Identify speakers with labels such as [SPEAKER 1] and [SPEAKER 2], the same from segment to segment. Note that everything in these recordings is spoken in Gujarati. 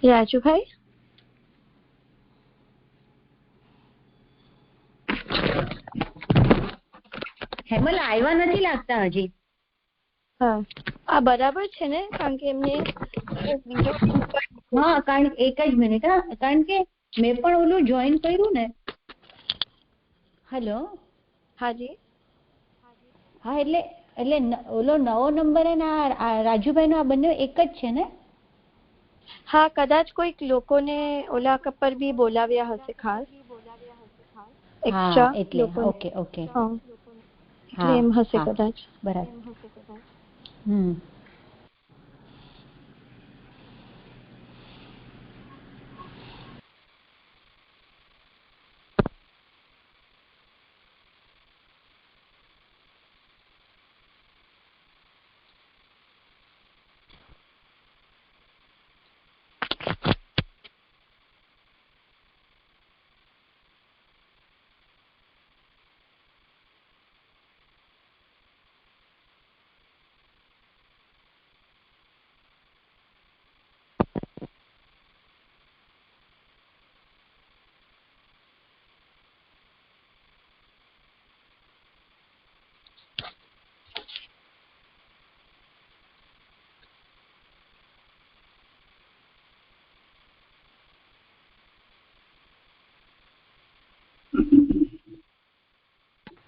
[SPEAKER 1] રાજુભાઈ
[SPEAKER 2] હેમલ આવ્યા નથી લાગતા હજી.
[SPEAKER 1] હા આ બરાબર છે ને, કારણ કે એમને
[SPEAKER 2] હા કારણ એક જ મિનિટ, હા કારણ કે મેં પણ ઓલું જોઈન કર્યું ને. હેલો.
[SPEAKER 1] હાજી.
[SPEAKER 2] હા એટલે ઓલો નવો નંબર અને આ રાજુભાઈ નો આ બંને એક જ છે ને?
[SPEAKER 1] હા કદાચ કોઈક લોકોને ઓલા પર બી બોલાવ્યા હશે ખાસ.
[SPEAKER 2] હા એટલે ઓકે ઓકે
[SPEAKER 1] હા એમ હશે કદાચ.
[SPEAKER 2] બરાબર.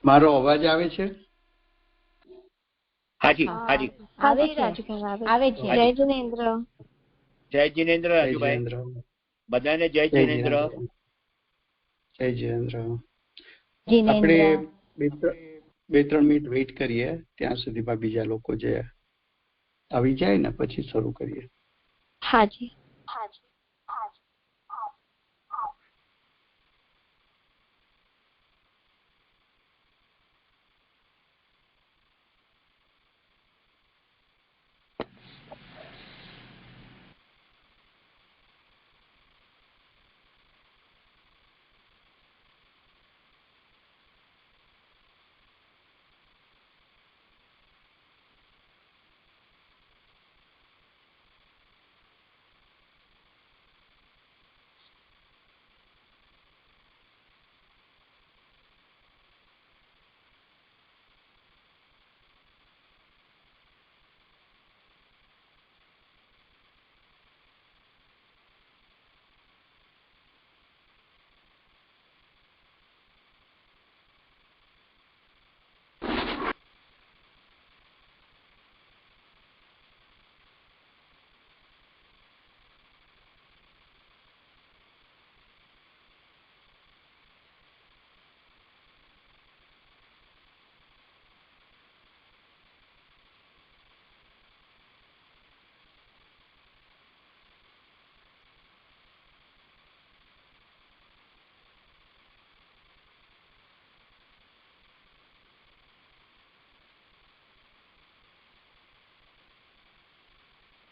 [SPEAKER 3] મારો અવાજ આવે છે?
[SPEAKER 4] હાજી હાજી
[SPEAKER 2] આવે છે.
[SPEAKER 1] જય જિનેન્દ્ર.
[SPEAKER 4] જય જિનેન્દ્ર રાજુભાઈ, બધાને જય જિનેન્દ્ર.
[SPEAKER 3] જય જિનેન્દ્ર. આપણે 2-3 મિનિટ વેઇટ કરીએ ત્યાં સુધીમાં બીજા લોકો જે આવી જાય ને પછી શરૂ કરીએ.
[SPEAKER 1] હાજી.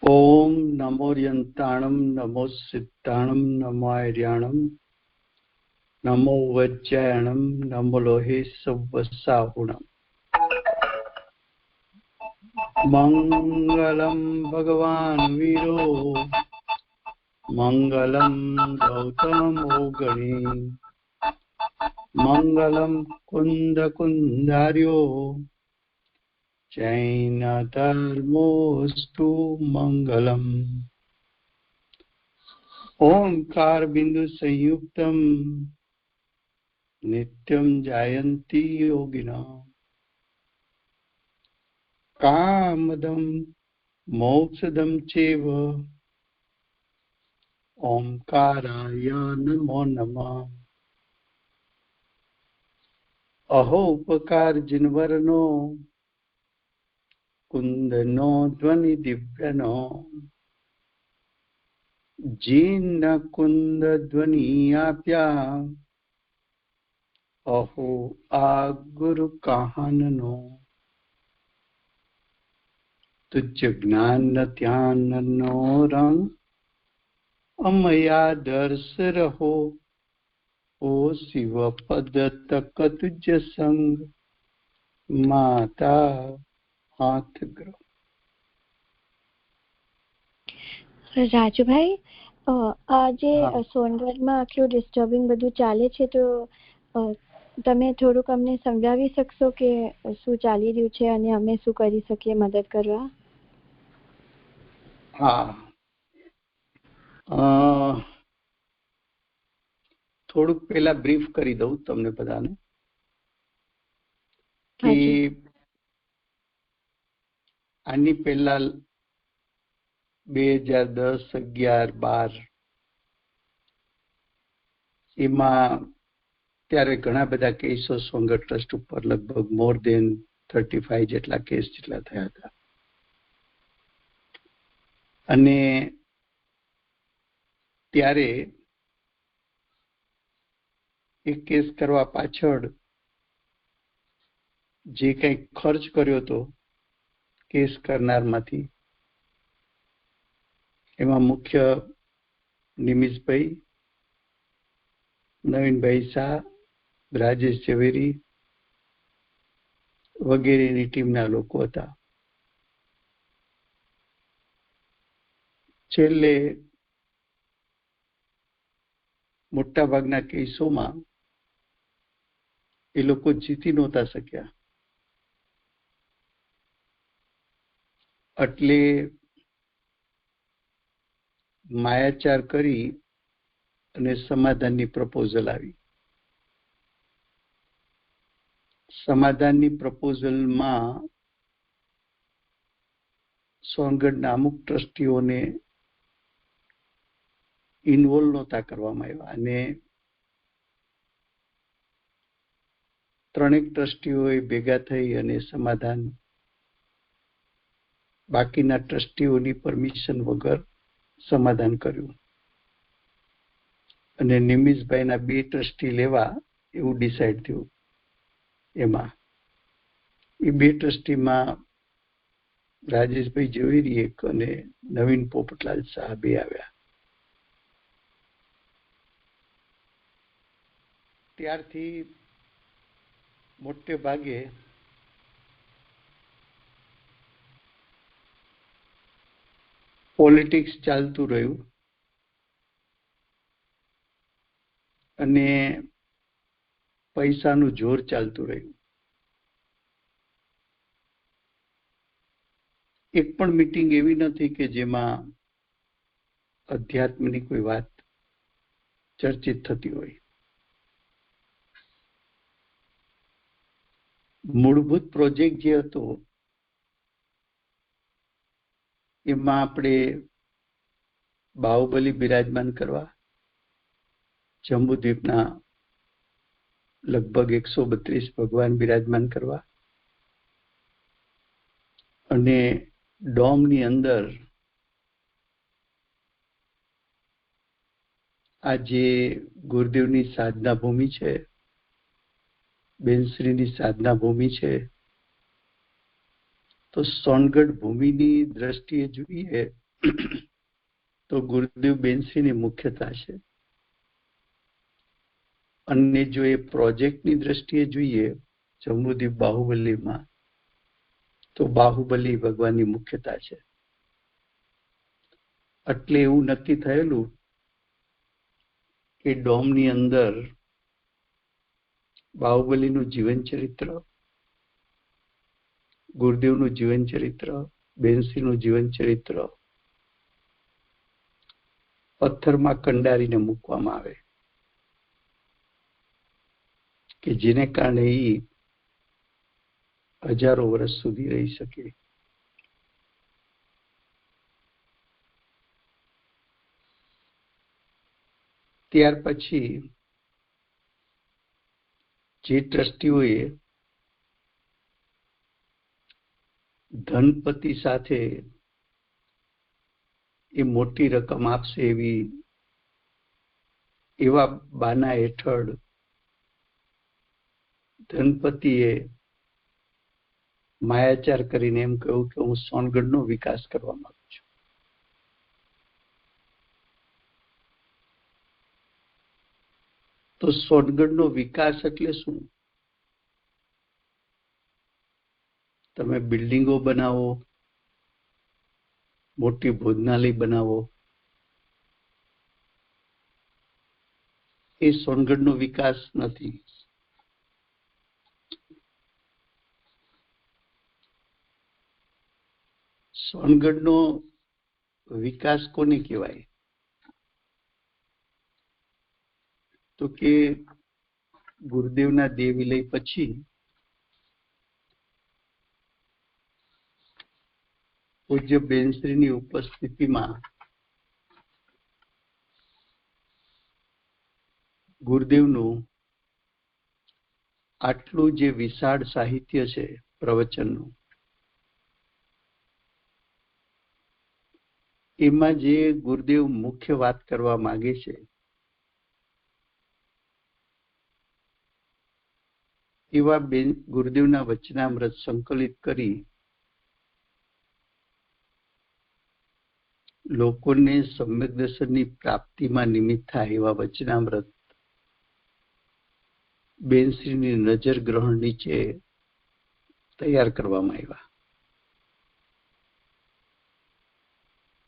[SPEAKER 3] ઓમ નમો યંતાણમ નમો સિદ્ધાણમ નમો આર્યાણમ નમો વજ્જાયણમ નમો લોહે સવસાહુણમ. મંગલમ ભગવાન વીરો મંગલમ ગૌતમોગણી મંગલમ કુંદ કુંદાર્યો જૈન ધર્મોસ્તુ મંગલમ. ઓમકાર બિંદુ સંયુક્તમ નિત્યમ જાયંતી યોગિના કામદમ મોક્ષદમ ચેવ ઓમકારાય નમો નમઃ. અહો ઉપકાર જિનવરનો કુંદનો ધ્વનિ દિવ્યનો જીન કુંદ ધ્વનિ આપ્યા અહો આ ગુરુ કાહનનો તુજ્ય જ્ઞાન ધ્યાનનો રંગ અમયા દર્શ રહો ઓ શિવ પદ તક તુજ્ય સંગ માતા હાથ ગ્રહ.
[SPEAKER 1] રાજુભાઈ આજે
[SPEAKER 3] હા.
[SPEAKER 1] સોનગઢમાં આટલું ડિસ્ટર્બિંગ બધું ચાલે છે, તો તમે થોડુંક અમને સમજાવી શકશો કે શું ચાલી રહ્યું છે અને અમે શું કરી શકીએ મદદ કરવા?
[SPEAKER 3] હા, થોડુંક પહેલા બ્રીફ કરી દઉં તમને બધાને કે આની પહેલા 2010, 11, 12 એમાં ત્યારે ઘણા બધા કેસો સોનગઢ ટ્રસ્ટ ઉપર લગભગ મોર દેન 35 જેટલા કેસ જેટલા થયા હતા. અને ત્યારે એ કેસ કરવા પાછળ જે કંઈ ખર્ચ કર્યો હતો કેસ કરનારમાંથી, એમાં મુખ્ય નિમિષભાઈ, નવીનભાઈ શાહ, રાજેશ ઝવેરી વગેરેની ટીમના લોકો હતા. છેલ્લે મોટાભાગના કેસોમાં એ લોકો જીતી નહોતા શક્યા, એટલે માયાચાર કરી અને સમાધાનની પ્રપોઝલ આવી. સમાધાનની પ્રપોઝલમાં સોનગઢના અમુક ટ્રસ્ટીઓને ઇન્વોલ્વ નહોતા કરવામાં આવ્યા અને ત્રણેક ટ્રસ્ટીઓએ ભેગા થઈ અને સમાધાન બાકીના ટ્રસ્ટીઓની પરમિશન વગર સમાધાન કર્યું અને નિમિષભાઈના 2 ટ્રસ્ટી લેવા એવું ડિસાઈડ થયું. એમાં એ 2 ટ્રસ્ટીમાં રાજેશભાઈ ઝવેરી એક અને નવીન પોપટલાલ શાહ 2 આવ્યા. ત્યારથી મોટે ભાગે પોલિટિક્સ ચાલતું રહ્યું અને પૈસાનું જોર ચાલતું રહ્યું. એક પણ મીટિંગ એવી નથી કે જેમાં અધ્યાત્મની કોઈ વાત ચર્ચિત થતી હોય. મૂળભૂત પ્રોજેક્ટ જે હતો એમાં આપણે બાહુબલી બિરાજમાન કરવા, જંબુદ્વીપના લગભગ 132 ભગવાન બિરાજમાન કરવા અને ડોમની અંદર આ જે ગુરુદેવની સાધના ભૂમિ છે, બેનશ્રીની સાધના ભૂમિ છે, તો સોનગઢ ભૂમિની દ્રષ્ટિએ જોઈએ તો ગુરુદેવ બેનશ્રીની મુખ્યતા છે અને જો એ પ્રોજેક્ટની દ્રષ્ટિએ જોઈએ જંબુદ્વીપ બાહુબલીમાં, તો બાહુબલી ભગવાનની મુખ્યતા છે. એટલે એવું નક્કી થયેલું કે ડોમની અંદર બાહુબલીનું જીવન ચરિત્ર, ગુરુદેવનું જીવન ચરિત્ર, બેનશ્રીનું જીવન ચરિત્ર પથ્થરમાં કંડારીને મૂકવામાં આવે કે જેને કારણે એ હજારો વર્ષ સુધી રહી શકે. ત્યાર પછી જે ટ્રસ્ટીઓએ ધનપતિ સાથે એ મોટી રકમ આપશે એવા બાના હેઠળ ધનપતિએ માયાચાર કરીને એમ કહ્યું કે હું સોનગઢનો વિકાસ કરવા માંગુ છું. તો સોનગઢનો વિકાસ એટલે શું? તમે બિલ્ડિંગો બનાવો, મોટી ભોજનાલય બનાવો, એ સોનગઢનો વિકાસ નથી. સોનગઢનો વિકાસ કોને કહેવાય? તો કે ગુરુદેવના દેહ વિલય પછી પૂજ્ય બેનશ્રીની ઉપસ્થિતિમાં ગુરુદેવનું આટલું જે વિશાળ સાહિત્ય છે પ્રવચનનું, એમાં જે ગુરુદેવ મુખ્ય વાત કરવા માંગે છે એવા ગુરુદેવના વચનામૃત સંકલિત કરી લોકોને સમ્યક દર્શનની પ્રાપ્તિમાં નિમિત્ત થાય એવા વચનામૃત બેનશ્રીની નજર ગ્રહણ નીચે તૈયાર કરવામાં આવ્યા.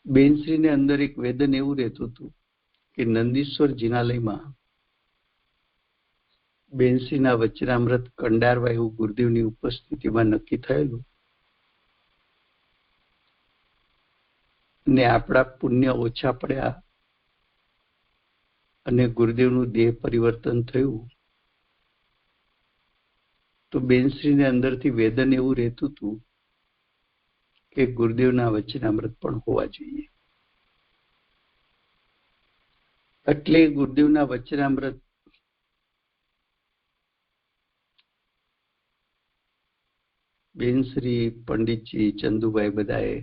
[SPEAKER 3] બેનશ્રીને અંદર એક વેદન એવું રહેતું હતું કે નંદીશ્વર જિનાલયમાં બેનશ્રીના વચનામૃત કંડારવા એવું ગુરુદેવની ઉપસ્થિતિમાં નક્કી થયેલું, ને આપણા પુણ્ય ઓછા પડ્યા અને ગુરુદેવનું દેહ પરિવર્તન થયું તો બેનશ્રીને અંદરથી વેદન એવું રહેતું હતું કે ગુરુદેવના વચનામૃત પણ હોવા જોઈએ. એટલે ગુરુદેવના વચનામૃત બેનશ્રી, પંડિતજી, ચંદુભાઈ બધાએ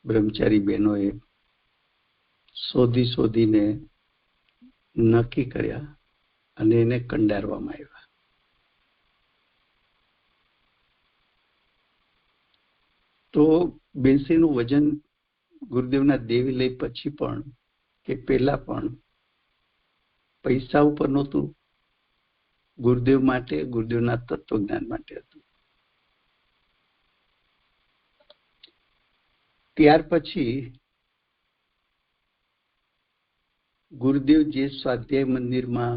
[SPEAKER 3] બ્રહ્મચારી બહેનોએ શોધીને નક્કી કર્યા અને એને કંડારવામાં આવ્યા. તો બેનશ્રીનું વજન ગુરુદેવના દેહ વિલય પછી પણ કે પહેલા પણ પૈસા ઉપર નહોતું, ગુરુદેવ માટે, ગુરુદેવના તત્વજ્ઞાન માટે હતું. ત્યાર પછી ગુરુદેવ જે સ્વાધ્યાય મંદિરમાં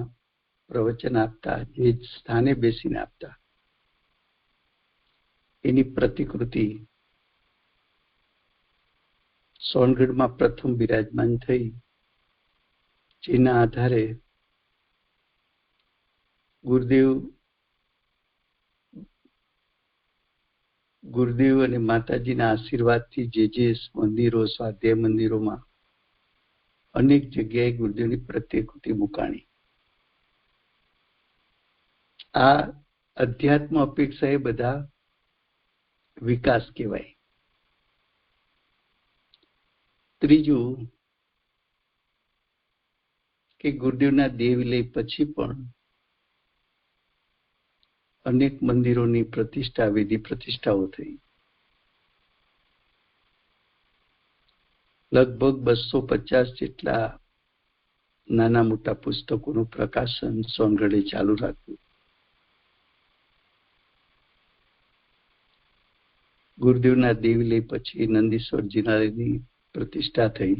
[SPEAKER 3] પ્રવચન આપતા, જે સ્થાને બેસીને આપતા, એની પ્રતિકૃતિ સોનગઢમાં પ્રથમ બિરાજમાન થઈ, જેના આધારે ગુરુદેવ અને માતાજીના આશીર્વાદથી જે મંદિરો, સ્વાધ્યાય મંદિરોમાં અનેક જગ્યાએ ગુરુદેવની પ્રતિકૃતિ મુકાણી. આ અધ્યાત્મ અપેક્ષા એ બધા વિકાસ કહેવાય. ત્રીજું કે ગુરુદેવના દેહ વિલય પછી પણ અનેક મંદિરોની પ્રતિષ્ઠા, વિધિ પ્રતિષ્ઠાઓ થઈ. લગભગ 250 જેટલા નાના મોટા પુસ્તકોનું પ્રકાશન સોનગઢે ચાલુ રાખ્યું. ગુરુદેવના દેહ વિલય પછી નંદીશ્વર જિનાલયની પ્રતિષ્ઠા થઈ.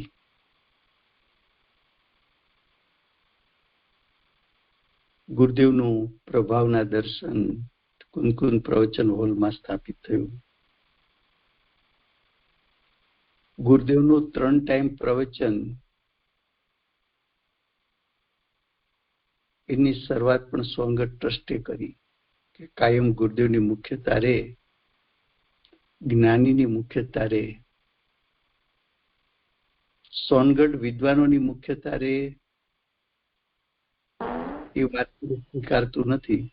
[SPEAKER 3] ગુરુદેવનું પ્રભાવના દર્શન કુનકુન પ્રવચન હોલમાં સ્થાપિત થયું. ગુરુદેવનું 3 ટાઈમ પ્રવચન, એની શરૂઆત પણ સોનગઢ ટ્રસ્ટે કરી કે કાયમ ગુરુદેવની મુખ્યતા રહે, જ્ઞાનીની મુખ્યતા રહે, સોનગઢ વિદ્વાનોની મુખ્યતા રહે એ વાત સ્વીકારતું નથી.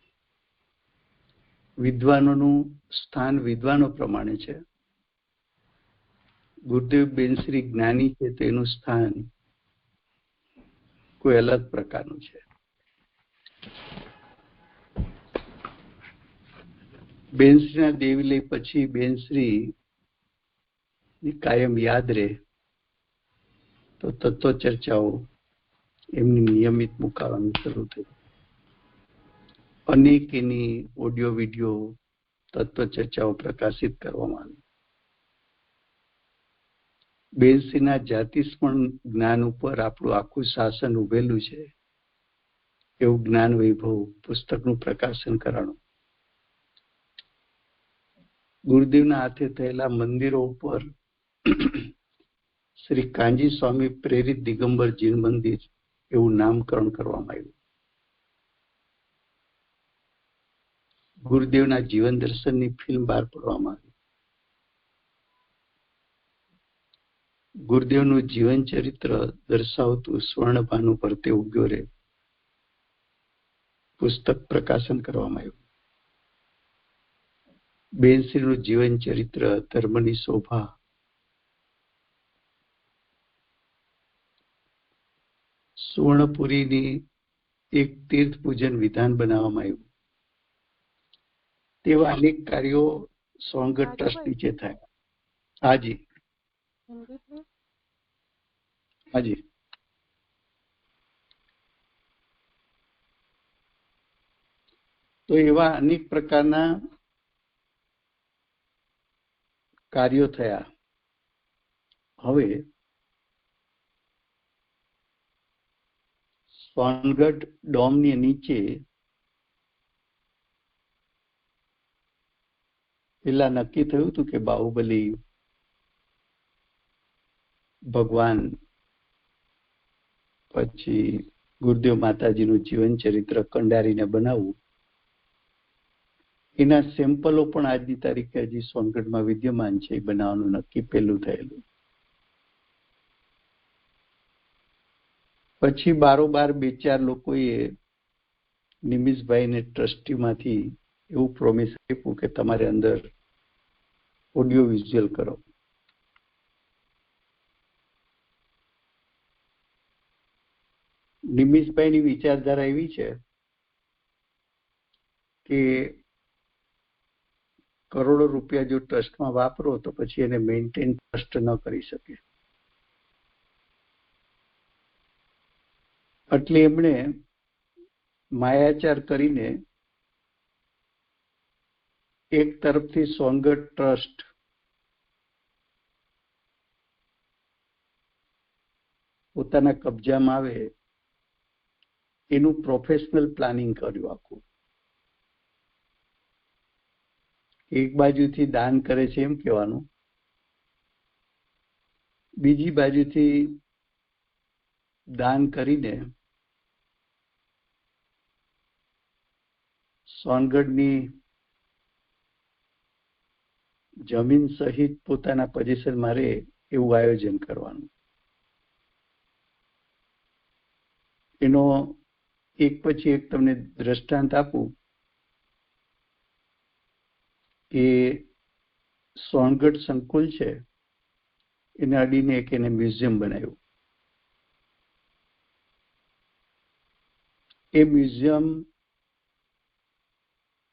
[SPEAKER 3] વિદ્વાનોનું સ્થાન વિદ્વાનો પ્રમાણે છે. ગુરુદેવ બેનશ્રી જ્ઞાની છે તો એનું સ્થાન કોઈ અલગ પ્રકારનું છે. બેનશ્રીના દેહ વિલય પછી બેનશ્રી કાયમ યાદ રહે તો તત્વ ચર્ચાઓ એમની નિયમિત મુકાવાની શરૂ થઈ. અનેક એની ઓડિયો વિડીયો તત્વ ચર્ચાઓ પ્રકાશિત કરવામાં આવી. બેનશ્રીના જાતિસ્મરણ જ્ઞાન ઉપર આપણું આખું શાસન ઉભેલું છે એવું જ્ઞાન વૈભવ પુસ્તકનું પ્રકાશન કરાણું. ગુરુદેવના હાથે થયેલા મંદિરો ઉપર શ્રી કાંજી સ્વામી પ્રેરિત દિગંબર જીન મંદિર એવું નામકરણ કરવામાં આવ્યું. ગુરુદેવના જીવન દર્શનની ફિલ્મ બહાર પાડવામાં આવી. ગુરુદેવનું જીવન ચરિત્ર દર્શાવતું સ્વર્ણભાનુ પરતે ઉગ્યો રે પુસ્તક પ્રકાશન કરવામાં આવ્યું. બેનશ્રીનું જીવન ચરિત્ર ધર્મની શોભા સુવર્ણપુરીની એક તીર્થ પૂજન વિધાન બનાવવામાં આવ્યું. તેવા અનેક કાર્યો સોનગઢ ટ્રસ્ટ નીચે થાય. હાજી હાજી. તો એવા અનેક પ્રકારના કાર્યો થયા. હવે સોનગઢ ડોમની નીચે પેલા નક્કી થયું હતું કે બાહુબલી ભગવાન પછી ગુરુદેવ માતાજીનું જીવન ચરિત્ર કંડારીને બનાવવું. એના સેમ્પલો પણ આજની તારીખે હજી સોનગઢમાં વિદ્યમાન છે. બનાવવાનું નક્કી પેલું થયેલું. પછી બારોબાર 2-4 લોકોએ નિમિષભાઈને ટ્રસ્ટીમાંથી એવું પ્રોમિસ આપ્યું કે તમારે અંદર ઓડિયો વિઝ્યુઅલ કરો. નિમિષભાઈની વિચારધારા એવી છે કે કરોડો રૂપિયા જો ટ્રસ્ટમાં વાપરો તો પછી એને મેન્ટેન ટ્રસ્ટ ન કરી શકે. એટલે એમણે માયાચાર કરીને એક તરફથી સોનગઢ ટ્રસ્ટ પોતાના કબજામાં આવે એનું પ્રોફેશનલ પ્લાનિંગ કર્યું આખું. એક બાજુથી દાન કરે છે એમ કહેવાનું, બીજી બાજુથી દાન કરીને સોનગઢની જમીન સહિત પોતાના પોઝિશનમાં રહે એવું આયોજન કરવાનું. એનો એક પછી એક તમને દ્રષ્ટાંત આપું કે સોનગઢ સંકુલ છે એને અડીને એક એને મ્યુઝિયમ બનાવ્યું. એ મ્યુઝિયમ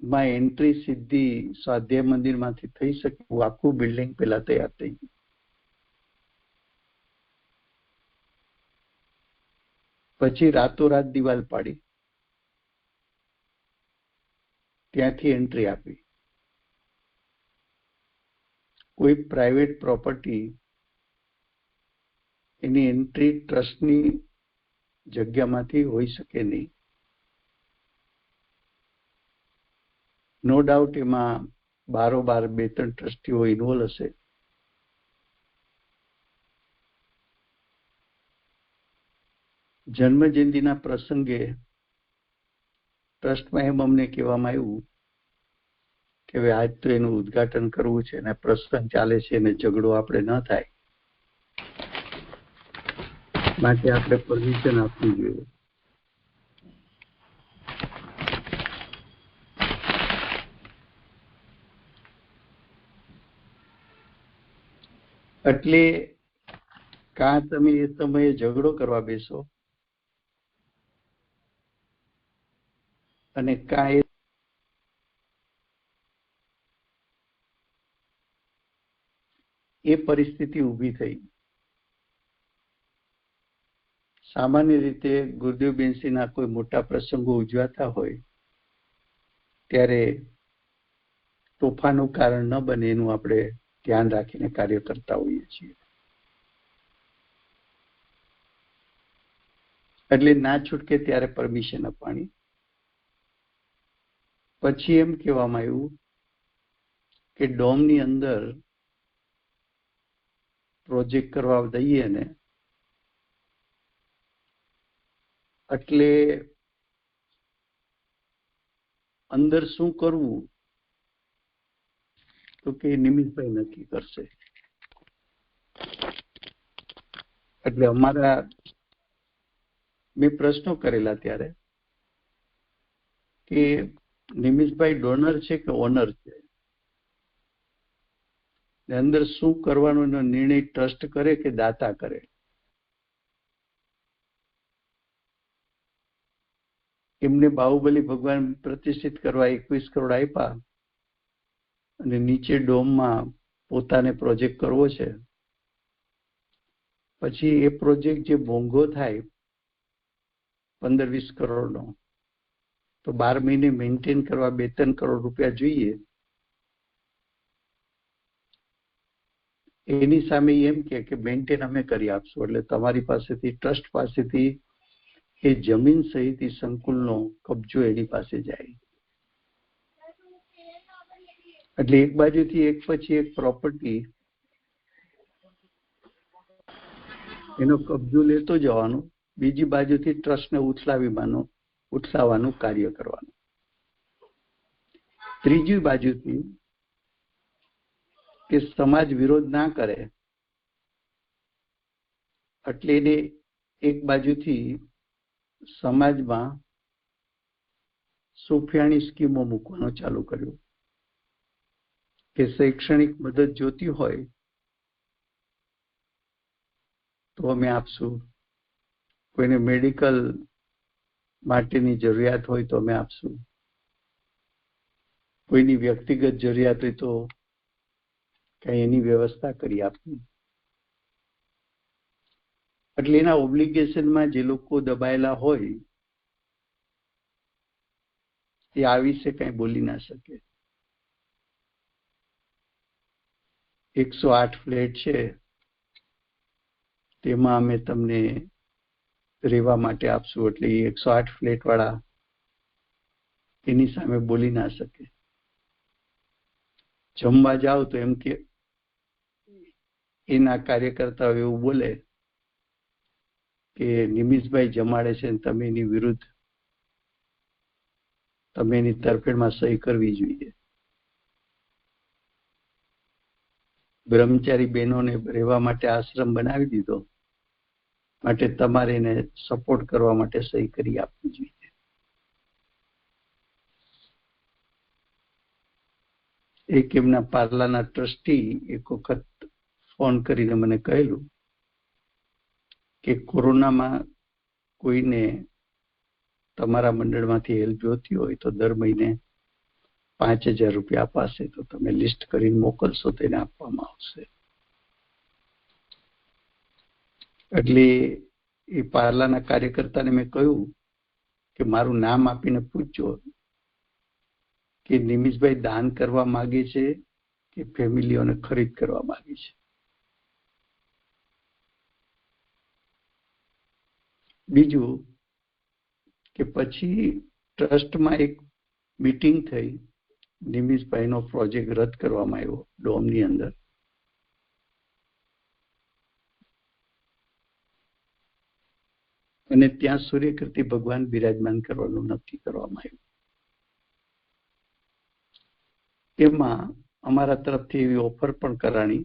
[SPEAKER 3] માં એન્ટ્રી સીધી સ્વાધ્યાય મંદિરમાંથી થઈ શકે એવું આખું બિલ્ડિંગ પેલા તૈયાર થઈ ગયું. પછી રાતોરાત દિવાલ પાડી ત્યાંથી એન્ટ્રી આપી. કોઈ પ્રાઇવેટ પ્રોપર્ટી એની એન્ટ્રી ટ્રસ્ટની જગ્યામાંથી હોઈ શકે નહીં. નો ડાઉટ એમાં બારોબાર 2-3 ટ્રસ્ટીઓ ઇન્વોલ્વ હશે. જન્મ જયંતિના પ્રસંગે ટ્રસ્ટમાં એમ અમને કહેવામાં આવ્યું કે હવે આજ તો એનું ઉદ્ઘાટન કરવું છે અને પ્રસંગ ચાલે છે અને ઝઘડો આપણે ન થાય માટે આપણે પરમિશન આપવી જોઈએ. એટલે કાં તમે એ સમયે ઝઘડો કરવા બેસો અને કાં એ પરિસ્થિતિ ઊભી થઈ. સામાન્ય રીતે ગુરુદેવ બેનશ્રીના કોઈ મોટા પ્રસંગો ઉજવાતા હોય ત્યારે તોફાનનું કારણ ન બને એનું આપણે ધ્યાન રાખીને કાર્ય કરતા હોઈએ છીએ. એટલે ના છૂટકે ત્યારે પરમિશન આપવાની. પછી એમ કહેવામાં આવ્યું કે ડોમની અંદર પ્રોજેક્ટ કરવા દઈએ ને એટલે અંદર શું કરવું તો કે નિમિષભાઈ નક્કી કરશે. એટલે અમારા મેં પ્રશ્નો કરેલા ત્યારે કે નિમિષભાઈ ડોનર છે કે ઓનર છે, અંદર શું કરવાનો એનો નિર્ણય ટ્રસ્ટ કરે કે દાતા કરે. એમને બાહુબલી ભગવાન પ્રતિષ્ઠિત કરવા 21 કરોડ આપ્યા અને નીચે ડોમમાં પોતાને પ્રોજેક્ટ કરવો છે. પછી એ પ્રોજેક્ટ જે મોંઘો થાય 15-20 કરોડનો, તો 12 મહિને મેન્ટેન કરવા 2-3 કરોડ રૂપિયા જોઈએ. એની સામે એમ કે મેન્ટેન અમે કરી આપશું, એટલે તમારી પાસેથી ટ્રસ્ટ પાસેથી એ જમીન સહિત સંકુલનો કબજો એની પાસે જાય. એટલે એક બાજુથી એક પછી એક પ્રોપર્ટી એનો કબજો લેતો જવાનો, બીજી બાજુથી ટ્રસ્ટને ઉથલાવવાનું કાર્ય કરવાનું. ત્રીજી બાજુથી કે સમાજ વિરોધ ના કરે એટલે એને એક બાજુથી સમાજમાં સુફિયાણી સ્કીમો મૂકવાનું ચાલુ કર્યું કે શૈક્ષણિક મદદ જોતી હોય તો અમે આપશું, કોઈને મેડિકલ માટેની જરૂરિયાત હોય તો અમે આપશું, કોઈની વ્યક્તિગત જરૂરિયાત હોય તો કઈ એની વ્યવસ્થા કરી આપવી. એટલે એના ઓબ્લિગેશનમાં જે લોકો દબાયેલા હોય એ આ વિશે કઈ બોલી ના શકે. 108 ફ્લેટ છે, તેમાં અમે તમને રહેવા માટે આપશું, એટલે એ 108 ફ્લેટ વાળા એની સામે બોલી ના શકે. જમવા જાઓ તો એમ કે એના કાર્યકર્તાઓ એવું બોલે કે નિમિષભાઈ જમાડે છે, તમે એની વિરુદ્ધ, તમે એની તરફેણમાં સહી કરવી જોઈએ. બ્રહ્મચારી બહેનોને રહેવા માટે આશ્રમ બનાવી દીધો, માટે તમારે એને સપોર્ટ કરવા માટે સહી કરી આપવી જોઈએ. એક એમના પાર્લાના ટ્રસ્ટી એક વખત ફોન કરીને મને કહેલું કે કોરોનામાં કોઈને તમારા મંડળમાંથી હેલ્પ જોતી હોય તો દર મહિને 5,000 રૂપિયા અપાશે, તો તમે લિસ્ટ કરીને મોકલશો તો એને આપવામાં આવશે. એટલે એ પાર્લાના કાર્યકર્તાને મેં કહ્યું કે મારું નામ આપીને પૂછજો કે નિમિષભાઈ દાન કરવા માંગે છે કે ફેમિલીઓને ખરીદ કરવા માંગે છે. બીજું કે પછી ટ્રસ્ટમાં એક મીટિંગ થઈ, નિમિષભાઈનો પ્રોજેક્ટ રદ કરવામાં આવ્યો ડોમની અંદર. અને ત્યાં સૂર્યકીર્તિ ભગવાન બિરાજમાન કરવાનું નક્કી કરવામાં આવ્યું. એમાં અમારા તરફથી એવી ઓફર પણ કરાણી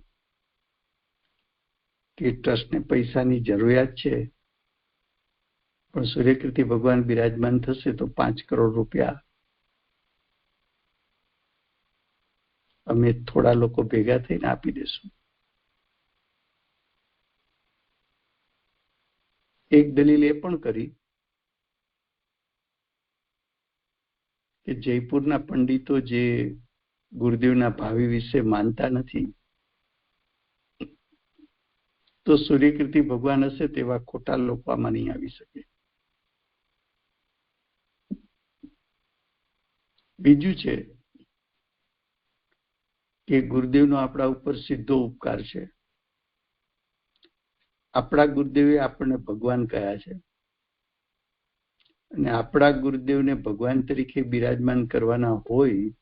[SPEAKER 3] કે ટ્રસ્ટને પૈસાની જરૂરિયાત છે, પણ સૂર્યકીર્તિ ભગવાન બિરાજમાન થશે તો 5 કરોડ રૂપિયા અમે થોડા લોકો ભેગા થઈને આપી દેશું. એક દલીલ એ પણ કરી કે જયપુરના પંડિતો જે ગુરુદેવના ભાવિ વિશે માનતા નથી, તો સૂર્યકીર્તિ ભગવાન હશે તેવા ખોટા લોકો આમાં નહીં આવી શકે. બીજું છે કે ગુરુદેવનો આપણા ઉપર સીધો ઉપકાર છે. આપણા ગુરુદેવે આપણને ભગવાન કહ્યા છે, અને આપણા ગુરુદેવને ભગવાન તરીકે બિરાજમાન કરવાના હોય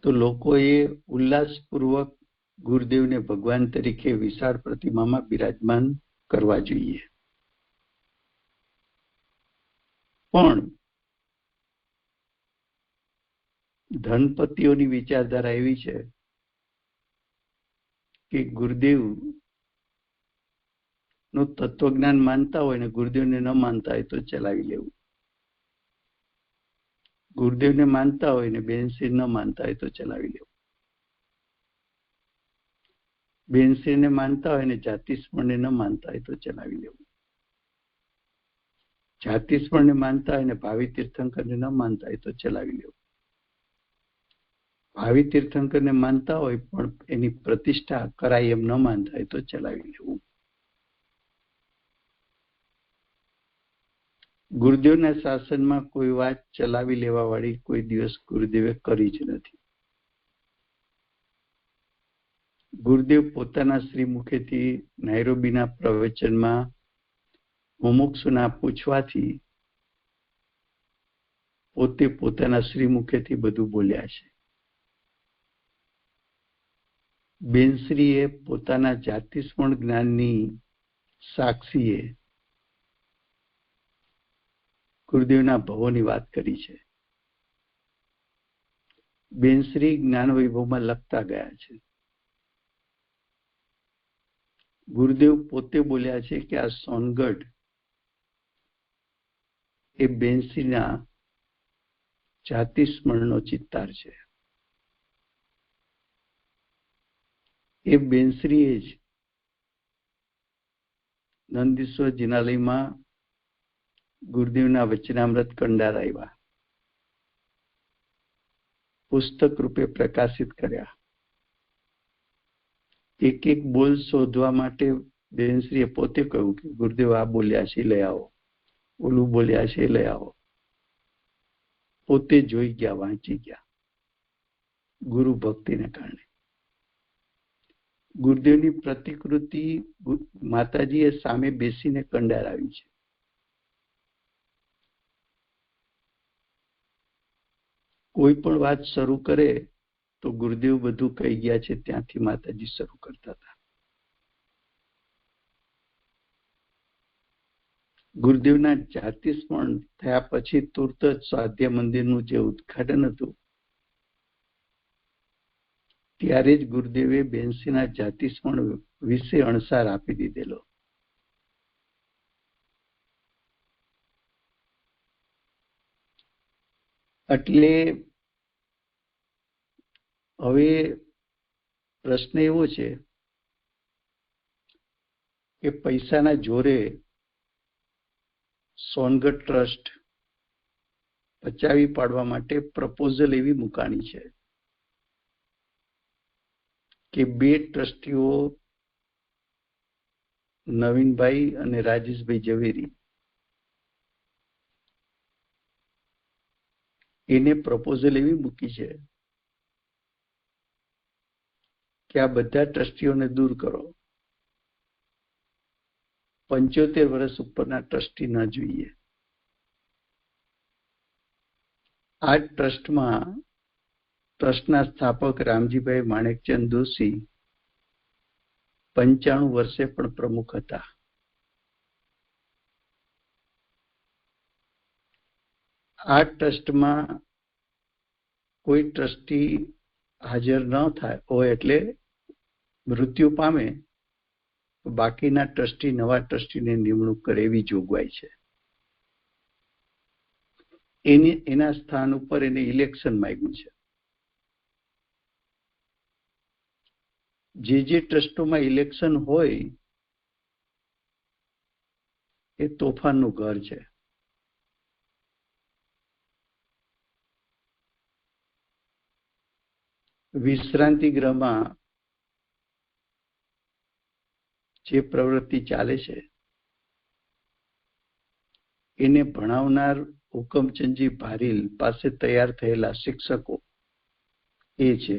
[SPEAKER 3] તો લોકોએ ઉલ્લાસપૂર્વક ગુરુદેવને ભગવાન તરીકે વિશાળ પ્રતિમામાં બિરાજમાન કરવા જોઈએ. પણ ધનપતિઓની વિચારધારા એવી છે કે ગુરુદેવ નું તત્વજ્ઞાન માનતા હોય ને ગુરુદેવને ન માનતા હોય તો ચલાવી લેવું. ગુરુદેવને માનતા હોય ને બેનશ્રી ન માનતા હોય તો ચલાવી લેવું. બેનશ્રીને માનતા હોય ને જાતિસ્મરણને ન માનતા હોય તો ચલાવી લેવું. જાતિસ્મરણને માનતા હોય ને ભાવિ તીર્થંકરને ન માનતા હોય તો ચલાવી લેવું. ભાવિ તીર્થંકરને માનતા હોય પણ એની પ્રતિષ્ઠા કરાય એમ ન માનતા હોય તો ચલાવી લેવું. ગુરુદેવના શાસનમાં કોઈ વાત ચલાવી લેવા વાળી કોઈ દિવસ ગુરુદેવે કરી જ નથી. ગુરુદેવ પોતાના શ્રી મુખેથી નાઇરોબીના પ્રવચનમાં મુમુક્ષુના પૂછવાથી પોતે પોતાના શ્રી મુખેથી બધું બોલ્યા છે. બેનશ્રીએ પોતાના જાતિસ્મરણ જ્ઞાનની સાક્ષીએ ગુરુદેવના ભવોની વાત કરી છે. બેનશ્રી જ્ઞાન વૈભવમાં લખતા ગયા છે. ગુરુદેવ પોતે બોલ્યા છે કે આ સોનગઢ એ બેનશ્રીના જાતિસ્મરણનો ચિત્તાર છે. એ બેનશ્રીએ જ નંદીશ્વર જિનાલયમાં ગુરુદેવના વચનામૃત કંડારાવ્યા, પુસ્તક રૂપે પ્રકાશિત કર્યા. એક એક બોલ શોધવા માટે બેનશ્રીએ પોતે કહ્યું કે ગુરુદેવ આ બોલ્યા છે લઈ આવો, ઓલું બોલ્યા છે લઈ આવો. પોતે જોઈ ગયા, વાંચી ગયા, ગુરુ ભક્તિને કારણે. ગુરુદેવની પ્રતિકૃતિ માતાજીએ સામે બેસીને કંડારાવી છે. કોઈ પણ વાત શરૂ કરે તો ગુરુદેવ બધું કહી ગયા છે ત્યાંથી માતાજી શરૂ કરતા હતા. ગુરુદેવના જાતિસ્મરણ થયા પછી તુરત જ સ્વાધ્યાય મંદિરનું જે ઉદ્ઘાટન હતું ત્યારે જ ગુરુદેવે બેનશ્રીના જાતિસ્મરણ વિશે અણસાર આપી દીધેલો. એટલે હવે પ્રશ્ન એવો છે કે પૈસાના જોરે સોનગઢ ટ્રસ્ટ પચાવી પાડવા માટે પ્રપોઝલ એવી મુકાણી છે કે 2 ટ્રસ્ટીઓ નવીનભાઈ અને રાજેશભાઈ ઝવેરી એને પ્રપોઝલ એવી મૂકી છે કે આ બધા ટ્રસ્ટીઓને દૂર કરો. 75 વર્ષ ઉપરના ટ્રસ્ટી ન જોઈએ. આ ટ્રસ્ટમાં ટ્રસ્ટના સ્થાપક રામજીભાઈ માણેકચંદ દોશી 95 વર્ષે પણ પ્રમુખ હતા. આ ટ્રસ્ટમાં કોઈ ટ્રસ્ટી હાજર ન થાય હોય એટલે મૃત્યુ પામે તો બાકીના ટ્રસ્ટી નવા ટ્રસ્ટીને નિમણૂક કરે એવી જોગવાઈ છે. એના સ્થાન ઉપર એને ઇલેક્શન માંગ્યું છે. જે ટ્રસ્ટોમાં ઇલેક્શન હોય એ તોફાનનું ઘર છે. વિશ્રાંતિ ગૃહમાં જે પ્રવૃત્તિ ચાલે છે એને ભણાવનાર હુકમચંદજી ભારીલ પાસે તૈયાર થયેલા શિક્ષકો એ છે.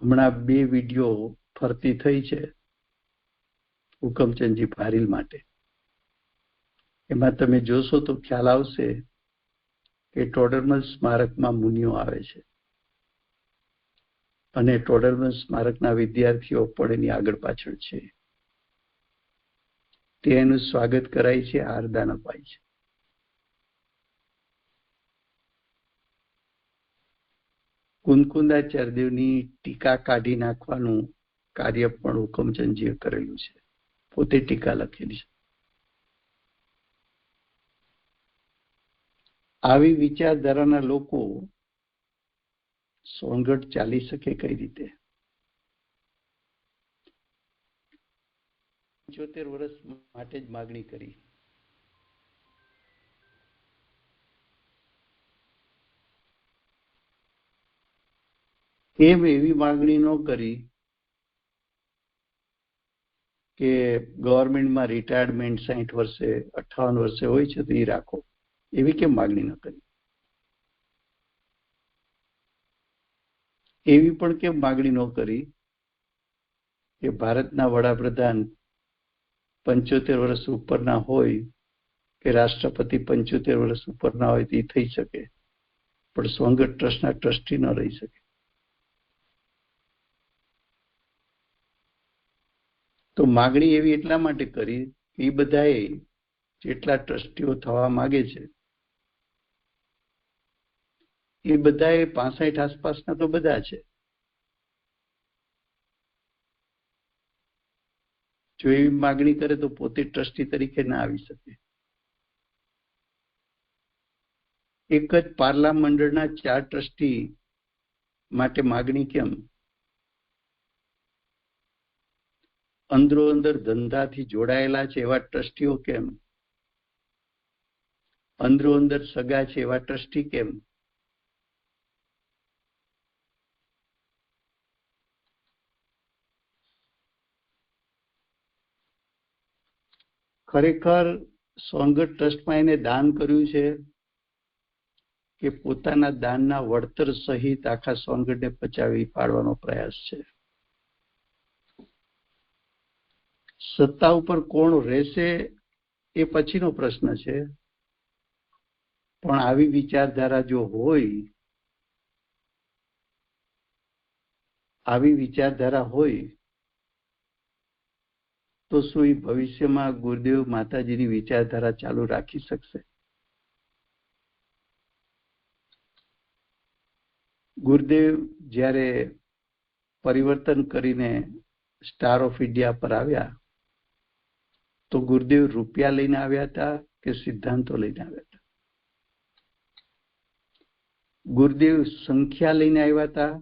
[SPEAKER 3] હમણાં 2 વિડીયો ફરતી થઈ છે હુકમચંદજી પારીલ માટે. એમાં તમે જોશો તો ખ્યાલ આવશે કે ટોડરમલ સ્મારકમાં મુનિઓ આવે છે અને ટોડરમલ સ્મારકના વિદ્યાર્થીઓ પણ એની આગળ પાછળ છે. તેનું સ્વાગત કરાય છે, હારદાન અપાય છે. કુંદકુંદાચાર્યદેવની ટીકા કાઢી નાખવાનું કાર્ય પણ હુકમચંદજીએ કરેલું છે, પોતે ટીકા લખેલી છે. આવી વિચારધારાના લોકો સોનગઢ ચાલી શકે કઈ રીતે? 75 વર્ષ માટે જ માગણી કરી. કેમ એવી માગણી ન કરી કે ગવર્મેન્ટમાં રિટાયરમેન્ટ 60 વર્ષે 58 વર્ષે હોય છે તો એ રાખો? એવી કેમ માગણી ન કરી? એવી પણ કેમ માગણી ન કરી કે ભારતના વડાપ્રધાન 75 વર્ષ ઉપરના હોય કે રાષ્ટ્રપતિ 75 વર્ષ ઉપરના હોય તો એ થઈ શકે, પણ સોનગઢ ટ્રસ્ટના ટ્રસ્ટી ન રહી શકે? તો માગણી એવી એટલા માટે કરી કે એ બધાએ જેટલા ટ્રસ્ટીઓ થવા માંગે છે એ બધાએ 65 આસપાસના તો બધા છે. જો એવી માગણી કરે તો પોતે ટ્રસ્ટી તરીકે ના આવી શકે. એક જ પાર્લા મંડળના 4 ટ્રસ્ટી માટે માગણી કેમ? અંદરો અંદર ધંધાથી જોડાયેલા છે એવા ટ્રસ્ટીઓ કેમ? અંદરો અંદર સગા છે એવા ટ્રસ્ટી કેમ? ખરેખર સોનગઢ ટ્રસ્ટમાં એને દાન કર્યું છે કે પોતાના દાનના વળતર સહિત આખા સોનગઢને પચાવી પાડવાનો પ્રયાસ છે? સત્તા ઉપર કોણ રહેશે એ પછીનો પ્રશ્ન છે, પણ આવી વિચારધારા જો હોય, આવી વિચારધારા હોય તો શું એ ભવિષ્યમાં ગુરુદેવ માતાજીની વિચારધારા ચાલુ રાખી શકશે? ગુરુદેવ જ્યારે પરિવર્તન કરીને સ્ટાર ઓફ ઇન્ડિયા પર આવ્યા તો ગુરુદેવ રૂપિયા લઈને આવ્યા હતા કે સિદ્ધાંતો લઈને આવ્યા હતા? ગુરુદેવ સંખ્યા લઈને આવ્યા હતા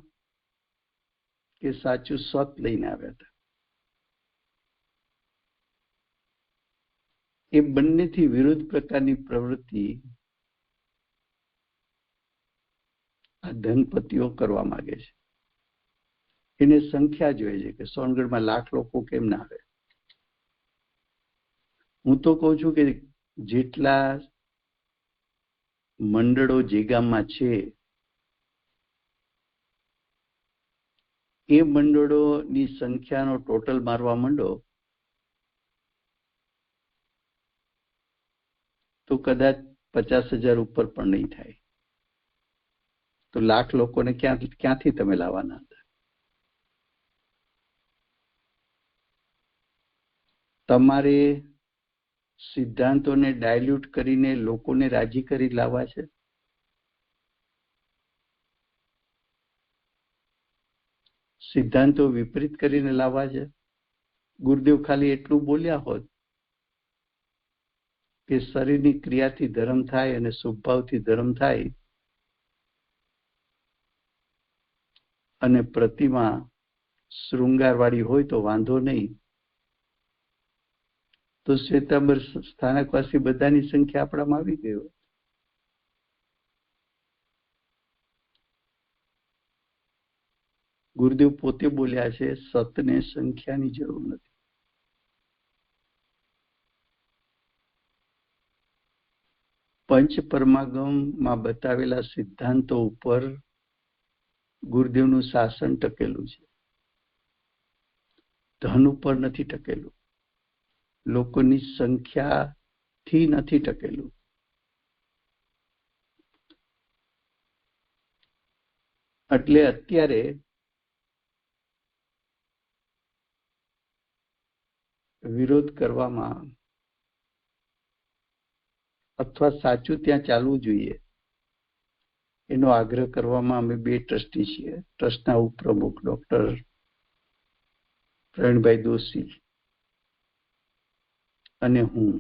[SPEAKER 3] કે સાચું સત લઈને આવ્યા હતા? એ બંનેથી વિરુદ્ધ પ્રકારની પ્રવૃત્તિ આ ધનપતિઓ કરવા માંગે છે. એને સંખ્યા જોઈએ છે કે સોનગઢમાં લાખ લોકો કેમ ના આવે. હું તો કહું છું કે જેટલા મંડળો જે ગામમાં છે એ મંડળોની સંખ્યાનો ટોટલ મારવા માંડો તો કદાચ 50,000 ઉપર પણ નહીં થાય. તો લાખ લોકોને ક્યાંથી તમે લાવવાના હતા? તમારે સિદ્ધાંતોને ડાયલ્યુટ કરીને લોકોને રાજી કરી લાવવા છે. સિદ્ધાંતો વિપરીત કરીને લાવવા છે. ગુરુદેવ ખાલી એટલું બોલ્યા હોત કે શરીરની ક્રિયાથી ધર્મ થાય અને શુભભાવથી ધર્મ થાય અને પ્રતિમા શૃંગારવાળી હોય તો વાંધો નહીં, તો શ્વેતાંબર સ્થાનકવાસી બધાની સંખ્યા આપણામાં આવી ગઈ હોય. ગુરુદેવ પોતે બોલ્યા છે સતને સંખ્યાની જરૂર નથી. પંચ પરમાગમમાં બતાવેલા સિદ્ધાંતો ઉપર ગુરુદેવનું શાસન ટકેલું છે. ધન ઉપર નથી ટકેલું, લોકોની સંખ્યાથી નથી ટકેલું. એટલે અત્યારે વિરોધ કરવામાં અથવા સાચું ત્યાં ચાલવું જોઈએ એનો આગ્રહ કરવામાં અમે 2 ટ્રસ્ટી છીએ. ટ્રસ્ટના ઉપપ્રમુખ ડોક્ટર પ્રવીણભાઈ દોશી અને હું.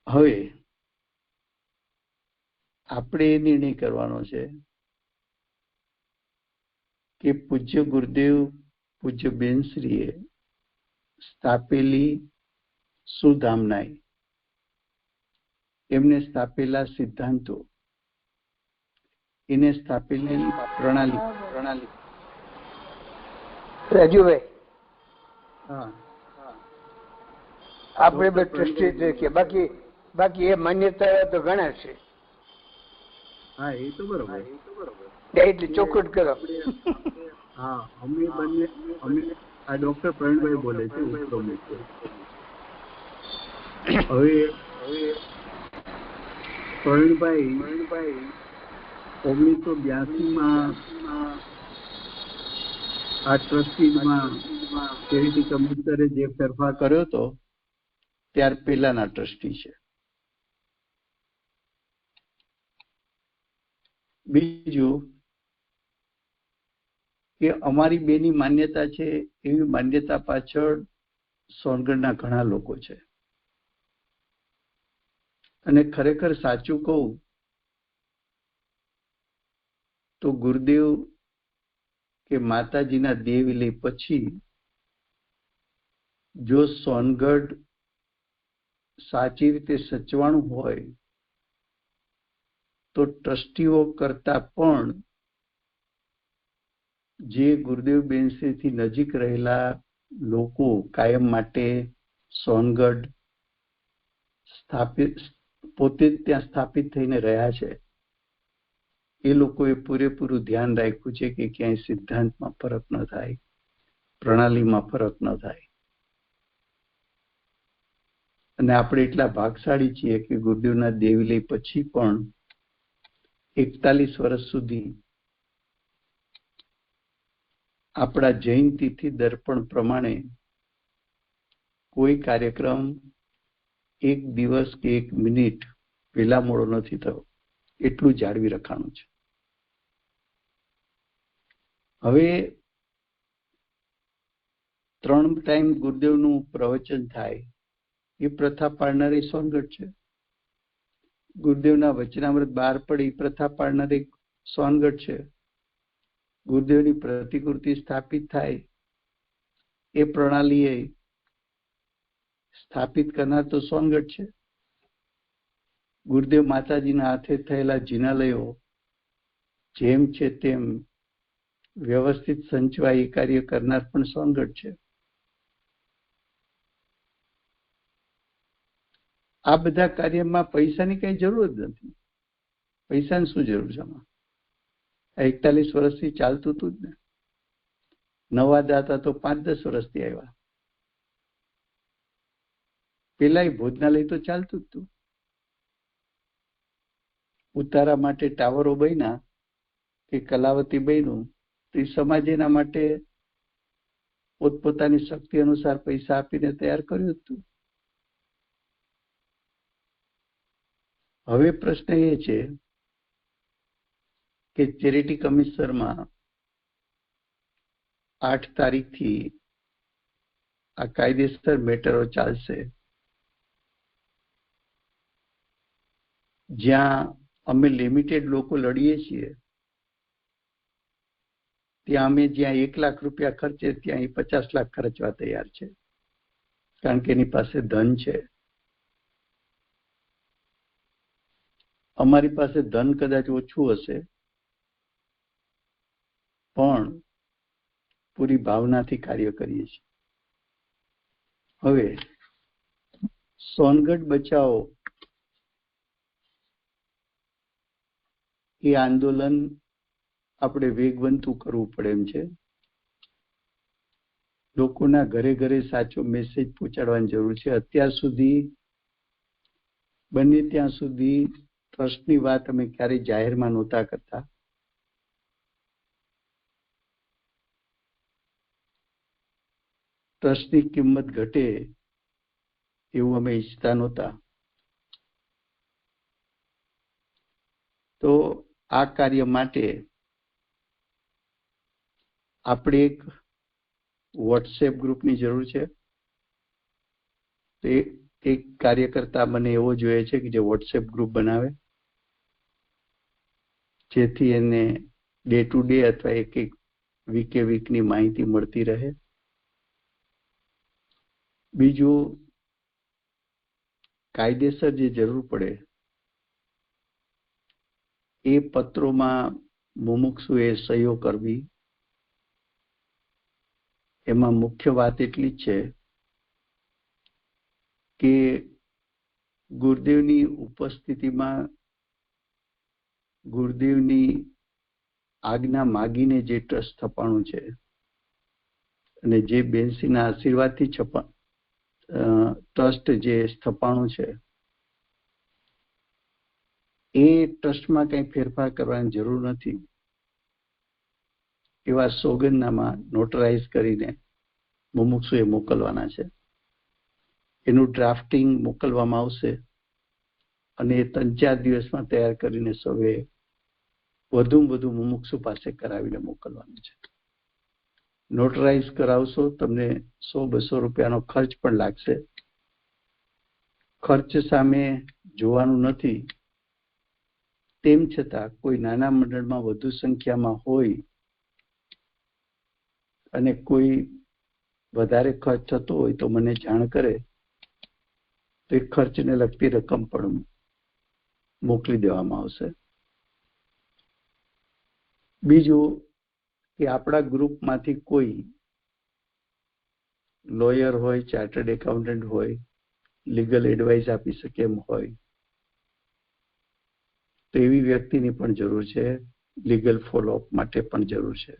[SPEAKER 3] હવે આપણે એ નિર્ણય કરવાનો છે કે પૂજ્ય ગુરુદેવ પૂજ્ય બેનશ્રીએ સ્થાપેલી સુધામનાઈ, એમને સ્થાપેલા સિદ્ધાંતો, એને સ્થાપેલી પ્રણાલી
[SPEAKER 5] રાજુભાઈ,
[SPEAKER 3] હા,
[SPEAKER 5] આપણે બે ટ્રસ્ટી તરીકે બાકી એ માન્યતા તો ઘણા છે.
[SPEAKER 3] હા, એ તો બરોબર.
[SPEAKER 5] એટલે ચોખ્ખું કરો.
[SPEAKER 3] હા, અમે આ ડોક્ટર પ્રવીણભાઈ બોલે છે ઉપપ્રમુખ. હવે પ્રવીણભાઈ 1982માં આ ટ્રસ્ટીમાં ચેરિટી કમિશનરે જે ફેરફાર કર્યો હતો ત્યાર પહેલાના ટ્રસ્ટી છે. બીજું કે અમારી બેની માન્યતા છે, એવી માન્યતા પાછળ સોનગઢના ઘણા લોકો છે. અને ખરેખર સાચું કહું તો ગુરુદેવ કે માતાજીના દેહ વિલય પછી જો સોનગઢ સાચી રીતે સચવાણું હોય તો ટ્રસ્ટીઓ કરતા પણ જે ગુરુદેવ બેનશ્રીથી નજીક રહેલા લોકો કાયમ માટે સોનગઢ પોતે ત્યાં સ્થાપિત થઈને રહ્યા છે, એ લોકોએ પૂરેપૂરું ધ્યાન રાખ્યું છે કે ક્યાંય સિદ્ધાંતમાં ફરક ન થાય, પ્રણાલીમાં ફરક ન થાય. અને આપણે એટલા ભાગશાળી છીએ કે ગુરુદેવના દેહ વિલય પછી પણ 41 વર્ષ સુધી આપણા જૈન તિથિ દર્પણ પ્રમાણે કોઈ કાર્યક્રમ 1 દિવસ કે 1 મિનિટ પહેલા મોડો નથી થયો, એટલું જાળવી રખાણું છે. હવે 3 ટાઈમ ગુરુદેવનું પ્રવચન થાય એ પ્રથા પાડનાર સોનગઢ છે. ગુરુદેવના વચનામૃત બહાર પડે એ પ્રથા પાડનાર સોનગઢ છે. ગુરુદેવની પ્રતિકૃતિ સ્થાપિત થાય એ પ્રણાલીએ સ્થાપિત કરનાર તો સોનગઢ છે. ગુરુદેવ માતાજીના હાથે થયેલા જિનાલયો જેમ છે તેમ વ્યવસ્થિત સંચવાય કાર્ય કરનાર પણ સોનગઢ છે. આ બધા કાર્યમાં પૈસાની કઈ જરૂર જ નથી. પૈસાની શું જરૂર છે આમાં? 41 વર્ષથી ચાલતું હતું જ ને. નવા દાતા તો 5-10 વર્ષથી આવ્યા. પેલા ભોજનાલય તો ચાલતું જ હતું. ઉતારા માટે ટાવરો બન્યા કે કલાવતી બન્યું તો એ સમાજ એના માટે પોતપોતાની શક્તિ અનુસાર પૈસા આપીને તૈયાર કર્યું હતું. હવે પ્રશ્ન એ છે કે ચેરિટી કમિશનરમાં 8 તારીખથી આ કાયદેસર મેટરો ચાલશે, જ્યાં અમે લિમિટેડ લોકો લડીએ છીએ ત્યાં અમે જ્યાં 1 લાખ રૂપિયા ખર્ચે ત્યાં 50 લાખ ખર્ચવા તૈયાર છે, કારણ કે એની પાસે ધન છે. અમારી પાસે ધન કદાચ ઓછું હશે પણ પૂરી ભાવનાથી કાર્ય કરીએ છીએ. હવે સોનગઢ બચાવો એ આંદોલન આપણે વેગવંતું કરવું પડે એમ છે. લોકોના ઘરે ઘરે સાચો મેસેજ પહોંચાડવાની જરૂર છે. અત્યાર સુધી બને ત્યાં સુધી ટ્રસ્ટની વાત અમે ક્યારેય જાહેરમાં નહોતા કરતા. ટ્રસ્ટની કિંમત ઘટે એવું અમે ઈચ્છતા નહોતા. તો આ કાર્ય માટે આપણે એક વોટ્સએપ ગ્રુપની જરૂર છે. એક કાર્યકર્તા મને એવો જોઈએ છે કે જે વોટ્સએપ ગ્રુપ બનાવે, જેથી એને ડે ટુ ડે અથવા એક વીકની માહિતી મળતી રહે. બીજું, કાયદેસર જે જરૂર પડે એ પત્રોમાં મુમુક્ષુએ સહીઓ કરવી. એમાં મુખ્ય વાત એટલી જ છે કે ગુરુદેવની ઉપસ્થિતિમાં ગુરુદેવની આજ્ઞા માગીને જે ટ્રસ્ટ સ્થપાણું છે અને જે બેનસીના આશીર્વાદથી ટ્રસ્ટ જે સ્થપાણું છે એ ટ્રસ્ટમાં કંઈ ફેરફાર કરવાની જરૂર નથી. એવા સોગંદનામા નોટરાઇઝ કરીને મુમુક્ષુએ મોકલવાના છે. એનું ડ્રાફ્ટિંગ મોકલવામાં આવશે અને 3-4 દિવસમાં તૈયાર કરીને સૌએ વધુમાં વધુ મુમુક્ષુ પાસે કરાવીને મોકલવાનું છે. નોટરાઇઝ કરાવશો, તમને 100-200 રૂપિયાનો ખર્ચ પણ લાગશે. ખર્ચ સામે જોવાનું નથી. તેમ છતાં કોઈ નાના મંડળમાં વધુ સંખ્યામાં હોય અને કોઈ વધારે ખર્ચ થતો હોય તો મને જાણ કરે તો એ ખર્ચને લગતી રકમ પણ મોકલી દેવામાં આવશે. બીજું કે આપણા ગ્રુપમાંથી કોઈ લોયર હોય, ચાર્ટર્ડ એકાઉન્ટન્ટ હોય, લીગલ એડવાઇસ આપી શકે એમ હોય તો એવી વ્યક્તિની પણ જરૂર છે. લીગલ ફોલોઅપ માટે પણ જરૂર છે.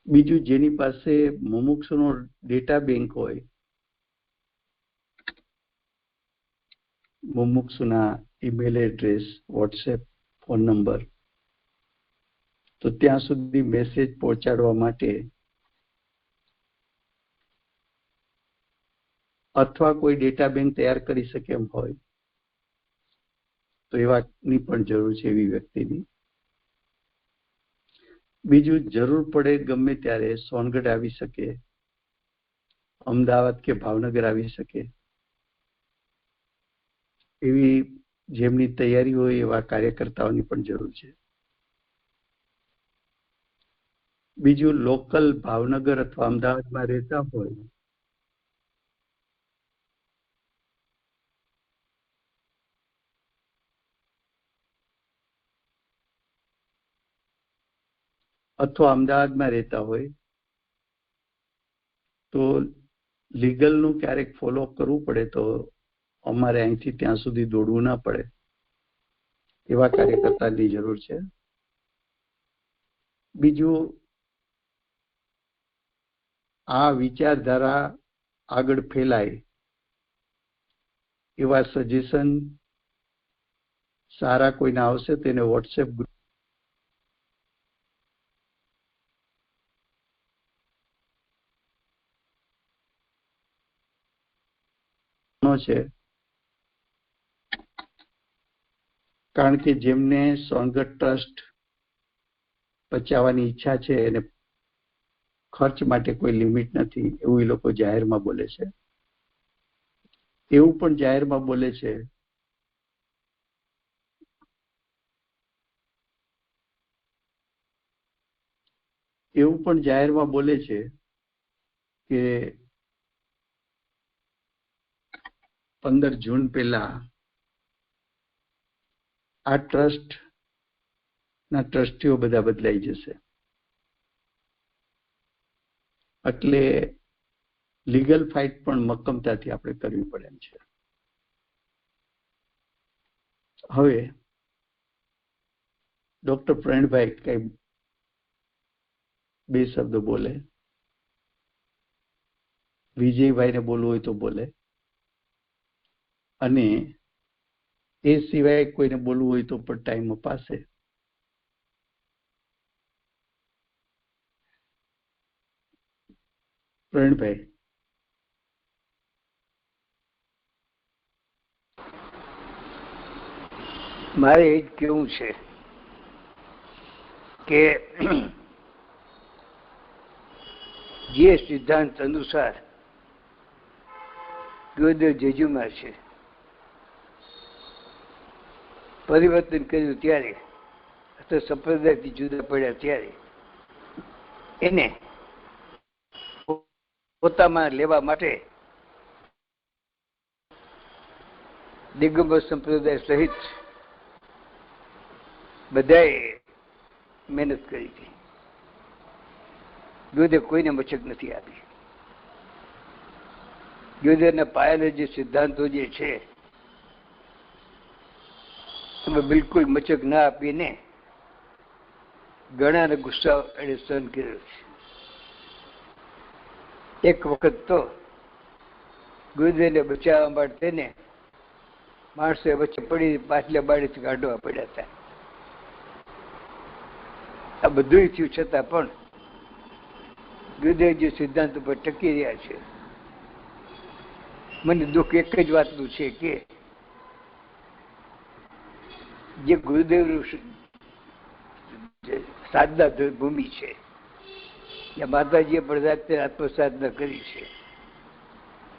[SPEAKER 3] બીજું, જેની પાસે મુમુક્ષુનો ડેટા બેંક હોય, મુમુક્ષુના email address, WhatsApp, phone number, તો ત્યાં સુધી મેસેજ પહોંચાડવા માટે અથવા કોઈ ડેટા બેંક તૈયાર કરી શકે એમ હોય તો એવાની પણ જરૂર છે, એવી વ્યક્તિની. બીજું, જરૂર પડે ગમે ત્યારે સોનગઢ આવી શકે, અમદાવાદ કે ભાવનગર આવી શકે એવી જેમની તૈયારી હોય એવા કાર્યકર્તાઓની પણ જરૂર છે. બીજું, લોકલ ભાવનગર અથવા અમદાવાદમાં રહેતા હોય અથવા અમદાવાદમાં રહેતા હોય તો લીગલનું ક્યારેક ફોલોઅપ કરવું પડે તો અમારે અહીંથી ત્યાં સુધી દોડવું ના પડે એવા કાર્યકર્તાની જરૂર છે. બીજું, આ વિચારધારા આગળ ફેલાય એવા સજેશન સારા કોઈને આવશે તેને વોટ્સએપ ગ્રુપ છે. કારણ કે જેમને સોનગઢ ટ્રસ્ટ બચાવવાની ઈચ્છા છે એને ખર્ચ માટે કોઈ લિમિટ નથી એવું એ લોકો જાહેરમાં બોલે છે. એવું પણ જાહેરમાં બોલે છે કે 15 જૂન પહેલા આ ટ્રસ્ટ ના ટ્રસ્ટીઓ બધા બદલાઈ જશે. એટલે લીગલ ફાઇટ પણ મક્કમતાથી આપણે કરવી પડે એમ છે. હવે ડોક્ટર પ્રવીણભાઈ કઈ 2 શબ્દો બોલે. વિજયભાઈને બોલવું હોય તો બોલે, અને એ સિવાય કોઈને બોલવું હોય તો પણ ટાઈમ અપાશે. પ્રવીણભાઈ.
[SPEAKER 5] મારે એ જ કેવું છે કે જે સિદ્ધાંત અનુસાર ગુરુદેવ જજુમાર છે પરિવર્તન કર્યું ત્યારે અથવા સંપ્રદાયથી જુદા પડ્યા ત્યારે એને પોતામાં લેવા માટે દિગંબર સંપ્રદાય સહિત બધાએ મહેનત કરી હતી. ગુરુદેવ કોઈને મચક નથી આપી. ગુરુદેવના પાયાના જે સિદ્ધાંતો જે છે એમાં બિલકુલ મચક ના આપીને ઘણાને ગુસ્સા એને સહન કર્યો છે. એક વખત તો ગુરુદેવને બચાવવા માટે ને માણસો વચ્ચે પડી પાછલા બાળીથી કાઢવા પડ્યા હતા. આ બધું થયું છતાં પણ ગુરુદેવ જે સિદ્ધાંત ઉપર ટકી રહ્યા છે. મને દુઃખ એક જ વાતનું છે કે જે ગુરુદેવનું સાધના ભૂમિ છે ત્યાં માતાજીએ પણ જાતે આત્મસાધના કરી છે.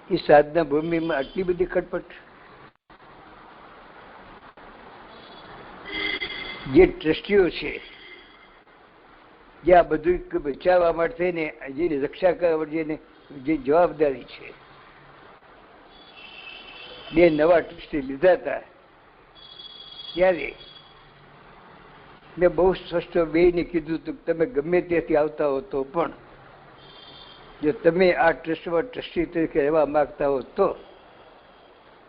[SPEAKER 5] એ સાધના ભૂમિમાં આટલી બધી ખટપટ. જે ટ્રસ્ટીઓ છે જે આ બધું બચાવવા માટે ને જેની રક્ષા કરવા માટે જે જવાબદારી છે, 2 નવા ટ્રસ્ટી લીધા હતા ત્યારે મેં બહુ સ્પષ્ટ બેયને કીધું હતું કે તમે ગમે ત્યાંથી આવતા હો તો પણ જો તમે આ ટ્રસ્ટમાં ટ્રસ્ટી તરીકે રહેવા માંગતા હો તો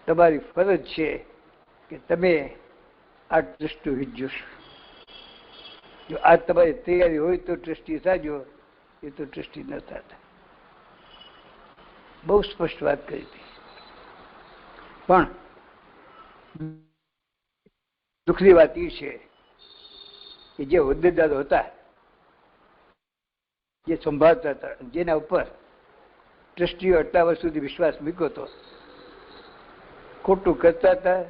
[SPEAKER 5] તમારી ફરજ છે કે તમે આ ટ્રસ્ટનું હિત જોશો. જો આ તમારી તૈયારી હોય તો ટ્રસ્ટી થાજો, એ તો ટ્રસ્ટી ન થતા. બહુ સ્પષ્ટ વાત કરી હતી. પણ દુઃખની વાત એ છે કે જે હોદ્દેદારો હતા, જે સંભાળતા હતા, જેના ઉપર ટ્રસ્ટીઓ આટલા વર્ષ સુધી વિશ્વાસ મૂક્યો હતો, ખોટું કરતા હતા.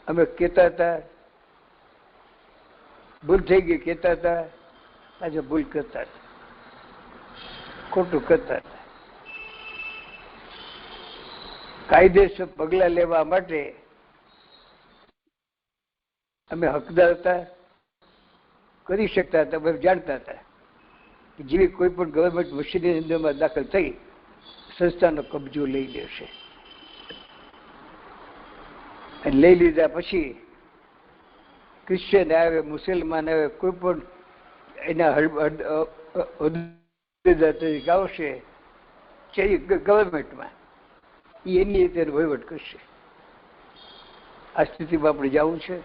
[SPEAKER 5] અમે કહેતા હતા ભૂલ થઈ ગઈ, કહેતા હતા આજે ભૂલ કરતા હતા, ખોટું કરતા હતા. કાયદેસર પગલા લેવા માટે અમે હકદાર હતા, કરી શકતા હતા. અમે જાણતા હતા કે જેવી કોઈ પણ ગવર્મેન્ટ મશીનરી અંદરમાં દાખલ થઈ સંસ્થાનો કબજો લઈ લેશે. અને લઈ લીધા પછી ક્રિશ્ચિયન આવે, મુસલમાન આવે, કોઈ પણ એના હોદ્દેદાર તરીકે આવશે ગવર્મેન્ટમાં, એની રીતે વહીવટ કરશે. આ સ્થિતિમાં આપણે જવું છે.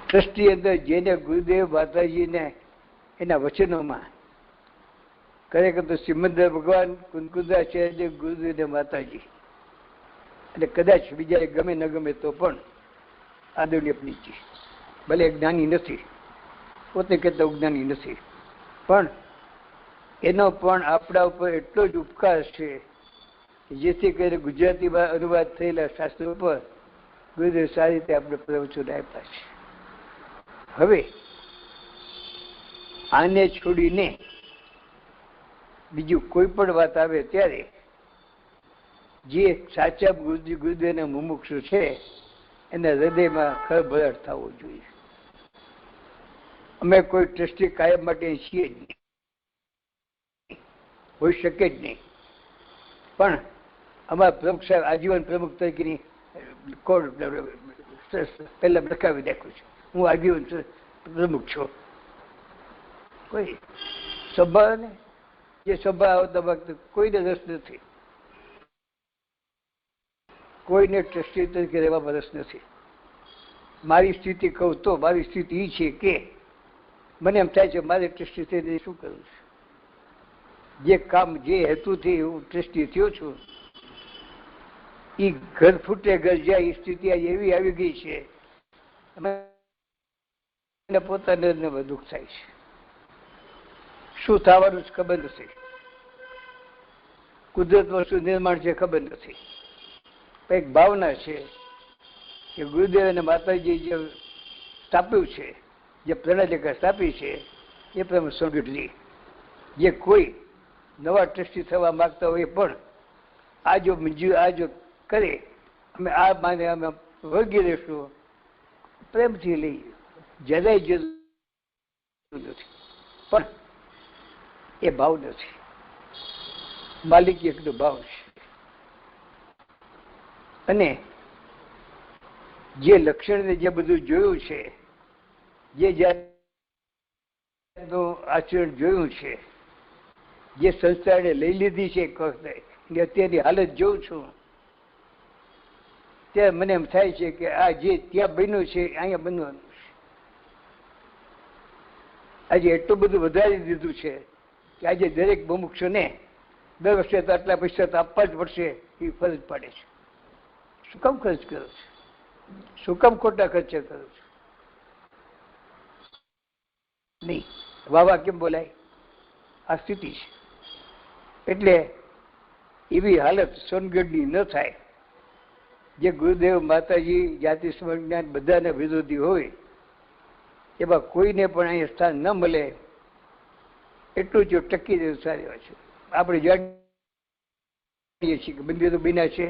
[SPEAKER 5] ટ્રસ્ટી અંદર જેને ગુરુદેવ માતાજીને એના વચનોમાં ખરેખર તો સિમંદર ભગવાન, કુંકુદાચાર્ય, ગુરુદેવ માતાજી, અને કદાચ બીજા ગમે ન ગમે તો પણ આદરણીય પંડિતજી, ભલે જ્ઞાની નથી, પોતે કહેતા જ્ઞાની નથી, પણ એનો પણ આપણા ઉપર એટલો જ ઉપકાર છે જેથી કરીને ગુજરાતીમાં અનુવાદ થયેલા શાસ્ત્રો પર ગુરુદેવ સારી રીતે આપણે પ્રવચનો આપ્યા છે. હવે આને છોડીને બીજું કોઈ પણ વાત આવે ત્યારે જે સાચા ગુરુદેવના મુમુક્ષુ છે એના હૃદયમાં ખળભળાટ થવો જોઈએ. અમે કોઈ ટ્રસ્ટી કાયમ માટે છીએ જ નહીં, હોઈ શકે જ નહીં. પણ અમારા પ્રમુખ સાહેબ આજીવન પ્રમુખ તરીકેની કોડ પહેલા લખાવી નાખ્યું છે, હું આજીવન પ્રમુખ છું. કોઈ સભા ને જે સભા આવતા વખતે કોઈને રસ નથી, કોઈને ટ્રસ્ટી તરીકે રહેવામાં રસ નથી. મારી સ્થિતિ કહું તો મારી સ્થિતિ એ છે કે મને એમ થાય છે મારે ટ્રસ્ટી થઈને શું કરવું છે. જે કામ જે હેતુથી હું ટ્રસ્ટી થયો છું એ ઘર ફૂટે ઘર જાય એ સ્થિતિ એવી આવી ગઈ છે અને પોતાને દુઃખ થાય છે. શું થવાનું છે ખબર નથી. કુદરતમાં શું નિર્માણ છે ખબર નથી. એક ભાવના છે કે ગુરુદેવ અને માતાજી જે સ્થાપ્યું છે, જે પ્રણાલિકા સ્થાપી છે એ પ્રમાણે સંગઠલી જે કોઈ નવા ટ્રસ્ટી થવા માંગતા હોય પણ આ જો કરે અમે આ માને અમે વળગી રહેશું પ્રેમથી લઈએ, જરાય જરૂર નથી. પણ એ ભાવ નથી. માલિકી એકનો ભાવ છે. અને જે લક્ષણને જે બધું જોયું છે, જે જાતનું આચરણ જોયું છે, જે સંસ્થાને લઈ લીધી છે અત્યારની હાલત જોઉં છું ત્યારે મને એમ થાય છે કે આ જે ત્યાં બન્યું છે અહીંયા બનવાનું છે. આજે એટલું બધું વધારી દીધું છે કે આજે દરેક મુમુક્ષુને દર વર્ષે તો આટલા પૈસા તો આપવા જ પડશે એ ફરજ પડે છે. શું કામ ખર્ચ કરો છો? શું કામ ખોટા ખર્ચા કરો છો? નહીં વાવા કેમ બોલાય? આ સ્થિતિ છે. એટલે એવી હાલત સોનગઢની ન થાય. જે ગુરુદેવ માતાજી જાતિ સમાજ જ્ઞાન બધાને વિરોધી હોય એવા કોઈને પણ અહીંયા સ્થાન ન મળે એટલું જો ટકી દેવું સારી છે. આપણે જાણીએ છીએ કે મંદિરો બન્યા છે,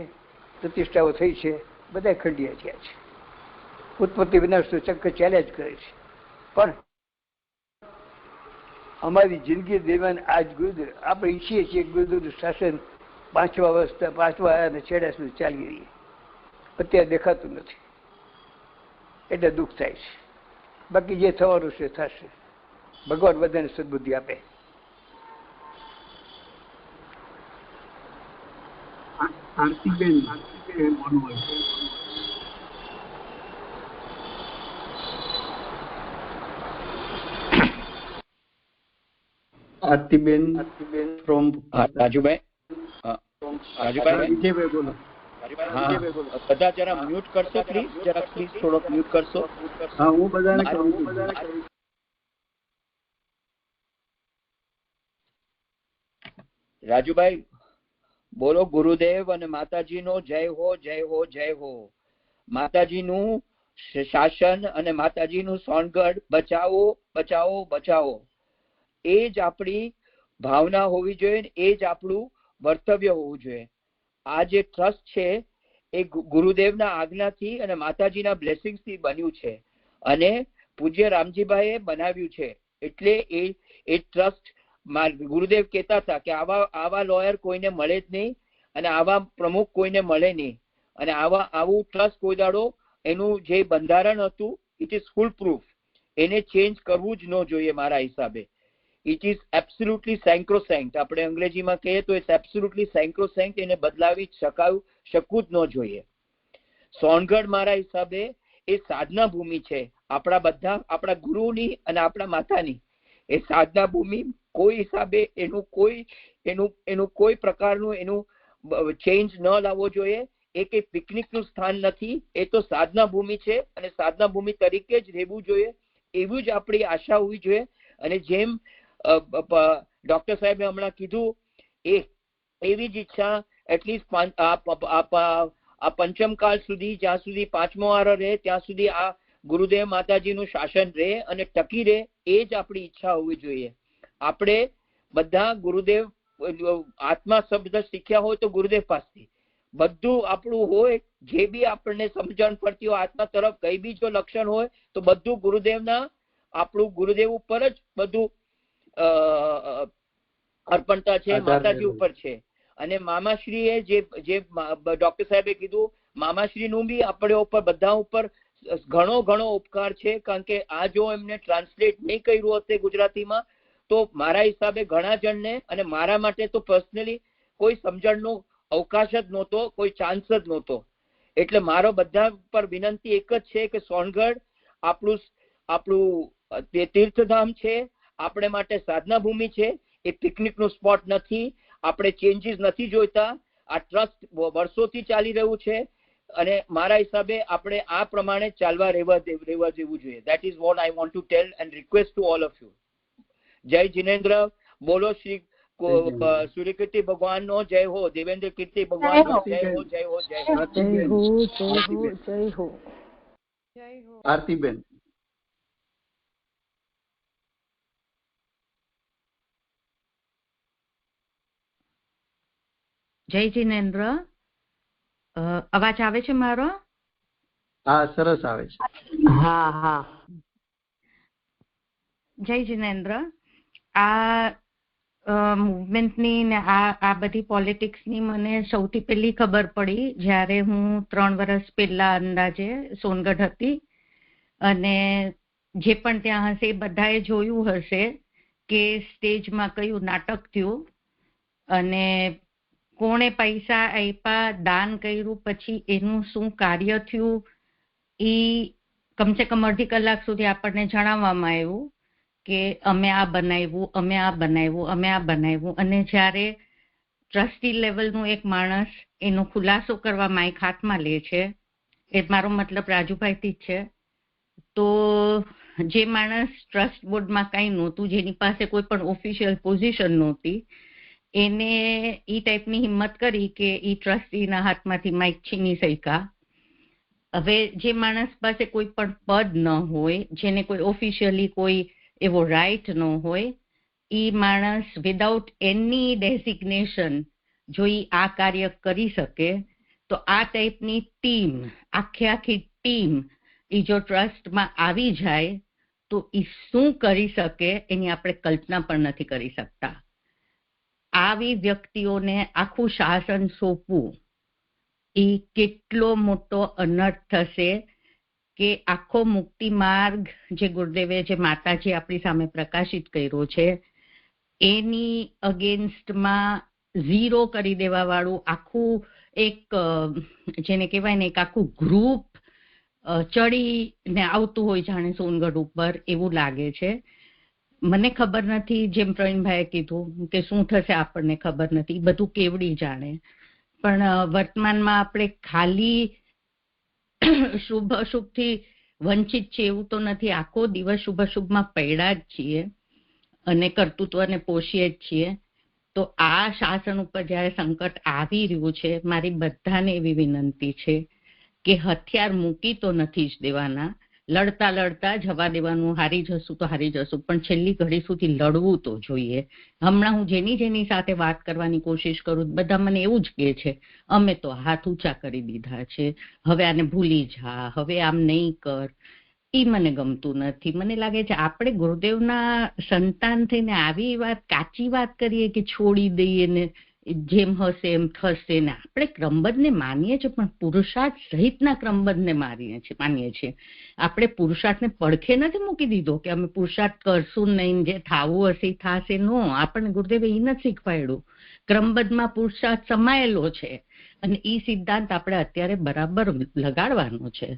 [SPEAKER 5] પ્રતિષ્ઠાઓ થઈ છે, બધા ખંડિયા થયા છે. ઉત્પત્તિ વિનાશ તો ચક્કર ચાલ્યા જ કરે છે. પણ અમારી જિંદગી દરમિયાન આજ ગુરુદેવ આપણે ઈચ્છીએ છીએ ગુરુદેવનું શાસન 5મા અને છેડા સુધી ચાલી રહીએ. અત્યારે દેખાતું નથી એટલે દુઃખ થાય છે. બાકી જે થવાનું છે થશે. ભગવાન બધાને સદબુદ્ધિ આપે.
[SPEAKER 3] આરતીબેન ફ્રોમ
[SPEAKER 4] રાજુભાઈ. રાજુભાઈ
[SPEAKER 3] બોલો.
[SPEAKER 4] હા, બધા જરા મ્યુટ કરશો પ્લીઝ. જરા પ્લીઝ થોડોક મ્યુટ કરશો.
[SPEAKER 3] હા, હું બધાને કહું છું.
[SPEAKER 4] રાજુભાઈ બોલો. ગુરુદેવ અને માતાજીનો જય હો, જય હો, જય હો. માતાજીનું શાસન અને માતાજીનું સોનગઢ બચાવો, બચાવો, બચાવો. એ જ આપણી ભાવના હોવી જોઈએ, એ જ આપણું વર્તવ્ય હોવું જોઈએ. આ જે ટ્રસ્ટ છે એ ગુરુદેવના આજ્ઞાથી અને માતાજીના બ્લેસિંગ્સથી બન્યું છે અને પૂજ્ય રામજીભાઈએ બનાવ્યું છે. એટલે એ ટ્રસ્ટ ગુરુદેવ કહેતા હતા કે આવા લોયર કોઈને મળે જ નહીં અને આવા પ્રમુખ કોઈને મળે નહીં. અને આવું ટ્રસ્ટ કોઈ દાડો એનું જે બંધારણ હતું ઇટ ઇઝ ફૂલ પ્રૂફ. એને ચેન્જ કરવું જ ન જોઈએ મારા હિસાબે. It is absolutely sacrosanct. આપણે અંગ્રેજીમાં કહીએ તો ઇટ્સ એબ્સોલ્યુટલી સેન્ક્રોસેન્ક્ટ. એને બદલાવી શકવું જ ન જોઈએ. સોનગઢ મારા હિસાબે એ સાધના ભૂમિ છે આપણા ગુરુની અને આપણા માતાની. એ સાધના ભૂમિ કોઈ હિસાબે એનું કોઈ પ્રકારનું એનું ચેન્જ ન લાવવો જોઈએ. એ કઈ પિકનિકનું સ્થાન નથી. એ તો સાધના ભૂમિ છે અને સાધના ભૂમિ તરીકે જ રહેવું જોઈએ. એવું જ આપણી આશા હોવી જોઈએ. અને જેમ ડોક્ટર સાહેબે હમણાં કીધું એવી જ ઈચ્છા એટલીસ્ટ આ પંચમકાળ સુધી, જ્યાં સુધી 5મો વારો રહે ત્યાં સુધી આ ગુરુદેવ માતાજીનું શાસન રહે અને ટકી રહે, એ જ આપણી ઈચ્છા હોવી જોઈએ. આપણે બધા ગુરુદેવ આત્મા શબ્દ શીખ્યા હોય તો ગુરુદેવ પાસેથી બધું આપણું હોય. જે બી આપણને સમજણ પડતી હોય આત્મા તરફ કઈ બી જો લક્ષણ હોય તો બધું ગુરુદેવના આપણું ગુરુદેવ ઉપર જ બધું અર્પણતા છે, માતાજી ઉપર છે. અને મામાશ્રીએ જે ડોક્ટર સાહેબે કીધું, મામાશ્રીનું બી આપણે ઉપર બધા ઉપર ઘણો ઉપકાર છે. કારણ કે આ જો એમને ટ્રાન્સલેટ નહીં કર્યું હોત ગુજરાતીમાં તો મારા હિસાબે ઘણા જણને અને મારા માટે તો પર્સનલી કોઈ સમજણનો અવકાશ જ નહોતો, કોઈ ચાન્સ જ નહોતો. એટલે મારો બધા પર વિનંતી એક જ છે કે સોનગઢ આપણું તે તીર્થધામ છે, આપણે માટે સાધના ભૂમિ છે, એ પિકનિક નું સ્પોટ નથી. આપણે ચેન્જીસ નથી જોઈતા. આ ટ્રસ્ટ વર્ષોથી ચાલી રહ્યું છે અને મારા હિસાબે આપણે આ પ્રમાણે ચાલવા રહેવા જેવું જોઈએ. That is what I want to tell and request to all of you. જય જિનેન્દ્ર. બોલો શ્રી સૂર્યકીર્તિ ભગવાન નો જય હો. દેવેન્દ્ર કીર્તિ ભગવાન નો જય હો. જય હો. જય હો.
[SPEAKER 2] જય હો.
[SPEAKER 3] આરતીબેન.
[SPEAKER 6] જય જિનેન્દ્ર. અવાજ આવે છે મારો?
[SPEAKER 3] હા, સરસ આવે છે.
[SPEAKER 2] હા હા.
[SPEAKER 6] જય જિનેન્દ્ર. આ મુવમેન્ટની ને આ બધી પોલિટિક્સની મને સૌથી પહેલી ખબર પડી જ્યારે હું 3 વર્ષ પહેલા અંદાજે સોનગઢ હતી અને જે પણ ત્યાં હશે એ બધાએ જોયું હશે કે સ્ટેજમાં કયું નાટક થયું અને કોણે પૈસા આપ્યા, દાન કર્યું, પછી એનું શું કાર્ય થયું એ કમસે કમ અડધી કલાક સુધી આપણને જણાવવામાં આવ્યું કે અમે આ બનાવ્યું, અમે આ બનાવ્યું, અમે આ બનાવ્યું. અને જ્યારે ટ્રસ્ટી લેવલનું એક માણસ એનો ખુલાસો કરવા માઇક હાથમાં લે છે, એ મારો મતલબ રાજુભાઈથી જ છે, તો જે માણસ ટ્રસ્ટ બોર્ડમાં કંઈ નહોતું, જેની પાસે કોઈ પણ ઓફિશિયલ પોઝિશન નહોતી, એને ઈ ટાઈપની હિંમત કરી કે ઈ ટ્રસ્ટીના હાથમાંથી માઇક છીની શક્યા. હવે જે માણસ પાસે કોઈ પણ પદ ન હોય, જેને કોઈ ઓફિશિયલી કોઈ એવો રાઇટ ન હોય, ઈ માણસ વિધાઉટ એની ડેઝિગ્નેશન જો ઈ આ કાર્ય કરી શકે તો આ ટાઈપની ટીમ, આખી ટીમ ઈ જો ટ્રસ્ટમાં આવી જાય તો ઈ શું કરી શકે એની આપણે કલ્પના પણ નથી કરી શકતા. આવી વ્યક્તિઓને આખું શાસન સોંપવું એ કેટલો મોટો અનર્થ થશે કે આખો મુક્તિ માર્ગ જે ગુરુદેવે જે માતાજી આપણી સામે પ્રકાશિત કર્યો છે એની અગેન્સ્ટમાં ઝીરો કરી દેવા વાળું આખું એક જેને કહેવાય ને એક આખું ગ્રુપ ચડીને આવતું હોય જાણે સોનગઢ ઉપર એવું લાગે છે. મને ખબર નથી, જેમ પ્રવીણભાઈએ કીધું કે શું થશે આપણને ખબર નથી, બધું કેવડી જાણે. પણ વર્તમાનમાં આપણે ખાલી શુભ અશુભથી વંચિત છે એવું તો નથી. આખો દિવસ શુભ અશુભમાં પડ્યા જ છીએ અને કર્તૃત્વને પોષીએ જ છીએ. તો આ શાસન ઉપર જ્યારે સંકટ આવી રહ્યું છે, મારી બધાને એવી વિનંતી છે કે હથિયાર મૂકી તો નથી જ દેવાના, લડતા લડતા જવા દેવાનું, હારી જશું તો હારી જશું, પણ છેલ્લી ઘડી સુધી લડવું તો જોઈએ. હમણાં હું જેની સાથે વાત કરવાની કોશિશ કરું બધા મને એવું જ કહે છે, અમે તો હાથ ઊંચા કરી દીધા છે, હવે આને ભૂલી જા, હવે આમ નહીં કર. એ મને ગમતું નથી. મને લાગે છે આપણે ગુરુદેવના સંતાન થઈને આવી વાત, કાચી વાત કરીએ કે છોડી દઈએ ને જેમ હશે એમ થશે ને. આપણે ક્રમબદ્ધને માનીએ છીએ પણ પુરુષાર્થ સહિતના ક્રમબદ્ધને માનીએ છીએ. આપણે પુરુષાર્થને પડખે નથી મૂકી દીધો કે અમે પુરુષાર્થ કરશું નહીં, જે થાવું હશે એ થશે. નો, આપણને ગુરુદેવે એ નથી શીખવાડ્યું. ક્રમબદ્ધમાં પુરુષાર્થ સમાયેલો છે અને એ સિદ્ધાંત આપણે અત્યારે બરાબર લગાડવાનો છે.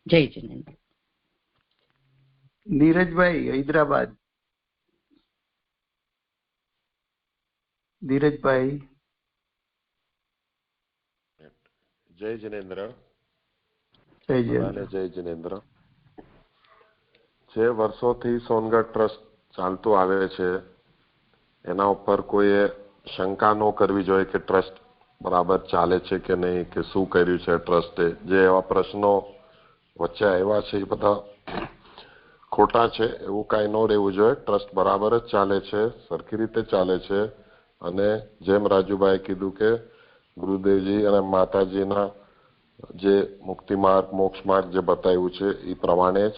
[SPEAKER 6] જય જિનેન્દ્ર.
[SPEAKER 3] નીરજભાઈ, હૈદરાબાદ. નીરજભાઈ.
[SPEAKER 7] જય જિનેન્દ્ર.
[SPEAKER 3] જય
[SPEAKER 7] જિનેન્દ્ર. જે વર્ષોથી સોનગઢ ટ્રસ્ટ ચાલતું આવે છે એના ઉપર કોઈએ શંકા ન કરવી જોઈએ કે ટ્રસ્ટ બરાબર ચાલે છે કે નહીં, કે શું કર્યું છે ટ્રસ્ટે. જે એવા પ્રશ્નો વચ્ચે આવ્યા છે એ બધા ખોટા છે, એવું કાંઈ ન રહેવું જોઈએ. ટ્રસ્ટ બરાબર જ ચાલે છે, સરખી રીતે ચાલે છે. અને જેમ રાજુભાઈ કીધું કે ગુરુદેવજી અને માતાજીના જે મુક્તિ માર્ગ, મોક્ષ માર્ગ જે બતાવ્યું છે એ પ્રમાણે જ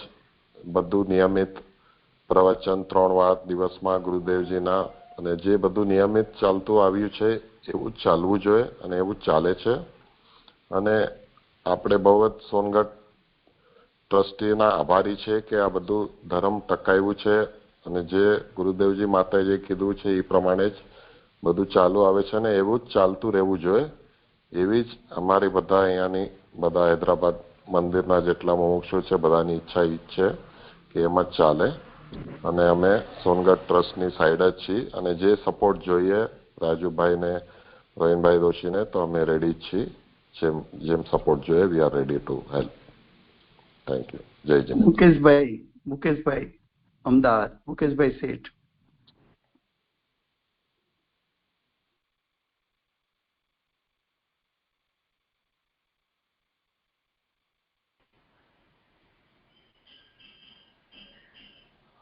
[SPEAKER 7] બધું નિયમિત પ્રવચન 3 વાર દિવસમાં ગુરુદેવજીના, અને જે બધું નિયમિત ચાલતું આવ્યું છે એવું જ ચાલવું જોઈએ અને એવું જ ચાલે છે. અને આપણે બહુ જ સોનગઢ ટ્રસ્ટીના આભારી છે કે આ બધું ધર્મ ટકાવ્યું છે અને જે ગુરુદેવજી માતાજીએ કીધું છે એ પ્રમાણે જ બધું ચાલુ આવે છે અને એવું જ ચાલતું રહેવું જોઈએ. એવી જ અમારી બધા અહીંયાની બધા હૈદરાબાદ મંદિરના જેટલા મુમુક્ષુ છે બધાની ઈચ્છા ઈ છે કે એમ જ ચાલે. અને અમે સોનગઢ ટ્રસ્ટની સાઈડ જ છીએ અને જે સપોર્ટ જોઈએ રાજુભાઈને, રોહિનભાઈ દોશીને, તો અમે રેડી જ છીએ. જેમ સપોર્ટ જોઈએ we are ready to help. Thank you. જય જીનેન્દ્ર.
[SPEAKER 3] મુકેશભાઈ અમદાવાદ, મુકેશભાઈ શેઠ.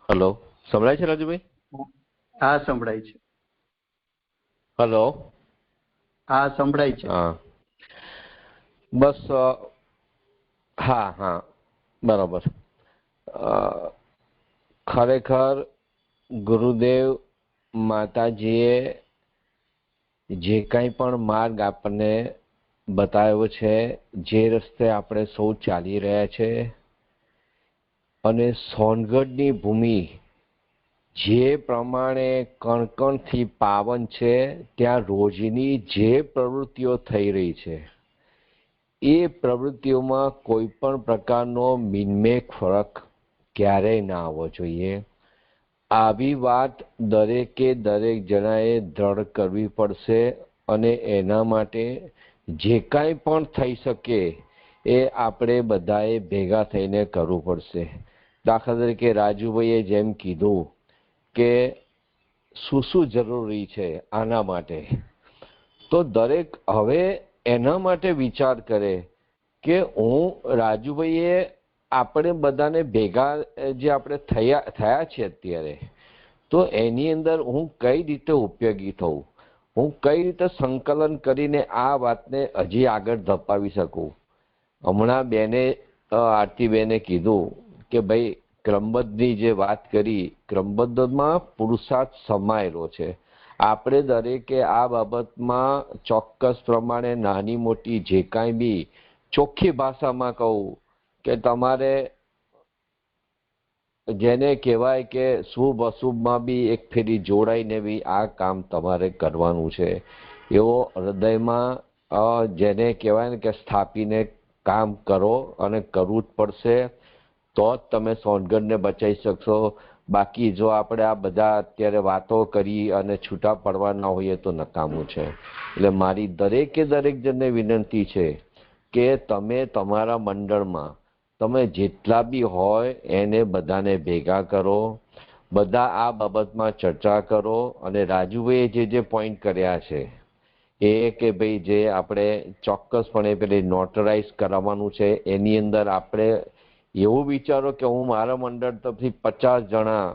[SPEAKER 8] હેલો, સંભળાય છે રાજુભાઈ?
[SPEAKER 3] હા સંભળાય છે.
[SPEAKER 8] હેલો,
[SPEAKER 3] હા સંભળાય છે.
[SPEAKER 8] હા બસ હા હા બરાબર. ખરેખર ગુરુદેવ માતાજીએ જે કંઈ પણ માર્ગ આપણને બતાવ્યો છે, જે રસ્તે આપણે સૌ ચાલી રહ્યા છે, અને સોનગઢની ભૂમિ જે પ્રમાણે કણકણથી પાવન છે, ત્યાં રોજની જે પ્રવૃત્તિઓ થઈ રહી છે એ પ્રવૃત્તિઓમાં કોઈ પણ પ્રકારનો મિનમેક ફરક ક્યારેય ના આવવો જોઈએ. આવી વાત દરેકે દરેક જણાએ દ્રઢ કરવી પડશે અને એના માટે જે કાંઈ પણ થઈ શકે એ આપણે બધાએ ભેગા થઈને કરવું પડશે. દાખલા તરીકે રાજુભાઈએ જેમ કીધું કે શું શું જરૂરી છે આના માટે, તો દરેક હવે એના માટે વિચાર કરે કે હું રાજુભાઈએ આપણે બધાને ભેગા જે આપણે થયા છે અત્યારે, તો એની અંદર હું કઈ રીતે ઉપયોગી થઉં, હું કઈ રીતે સંકલન કરીને આ વાતને હજી આગળ ધપાવી શકું. હમણાં બેને આરતીબેને કીધું કે ભાઈ ક્રમબદ્ધની જે વાત કરી, ક્રમબદ્ધમાં પુરુષાર્થ સમાયેલો છે. આપણે દરેકે આ બાબતમાં ચોક્કસ પ્રમાણે નાની મોટી જે કાંઈ બી ચોખ્ખી ભાષામાં કહું કે તમારે જેને કહેવાય કે શુભ અશુભમાં બી એક ફેરી જોડાઈને બી આ કામ તમારે કરવાનું છે. એવો હૃદયમાં જેને કહેવાય ને કે સ્થાપીને કામ કરો અને કરવું જ પડશે, તો જ તમે સોનગઢને બચાવી શકશો. બાકી જો આપણે આ બધા અત્યારે વાતો કરી અને છૂટા પડવાના હોઈએ તો નકામું છે. એટલે મારી દરેકે દરેક જણને વિનંતી છે કે તમે તમારા મંડળમાં તમે જેટલા બી હોય એને બધાને ભેગા કરો, બધા આ બાબતમાં ચર્ચા કરો. અને રાજુભાઈએ જે પોઈન્ટ કર્યા છે એ કે ભાઈ જે આપણે ચોક્કસપણે પેલી નોટરાઇઝ કરાવવાનું છે, એની અંદર આપણે એવું વિચારો કે હું મારા મંડળ તરફથી 50 જણા,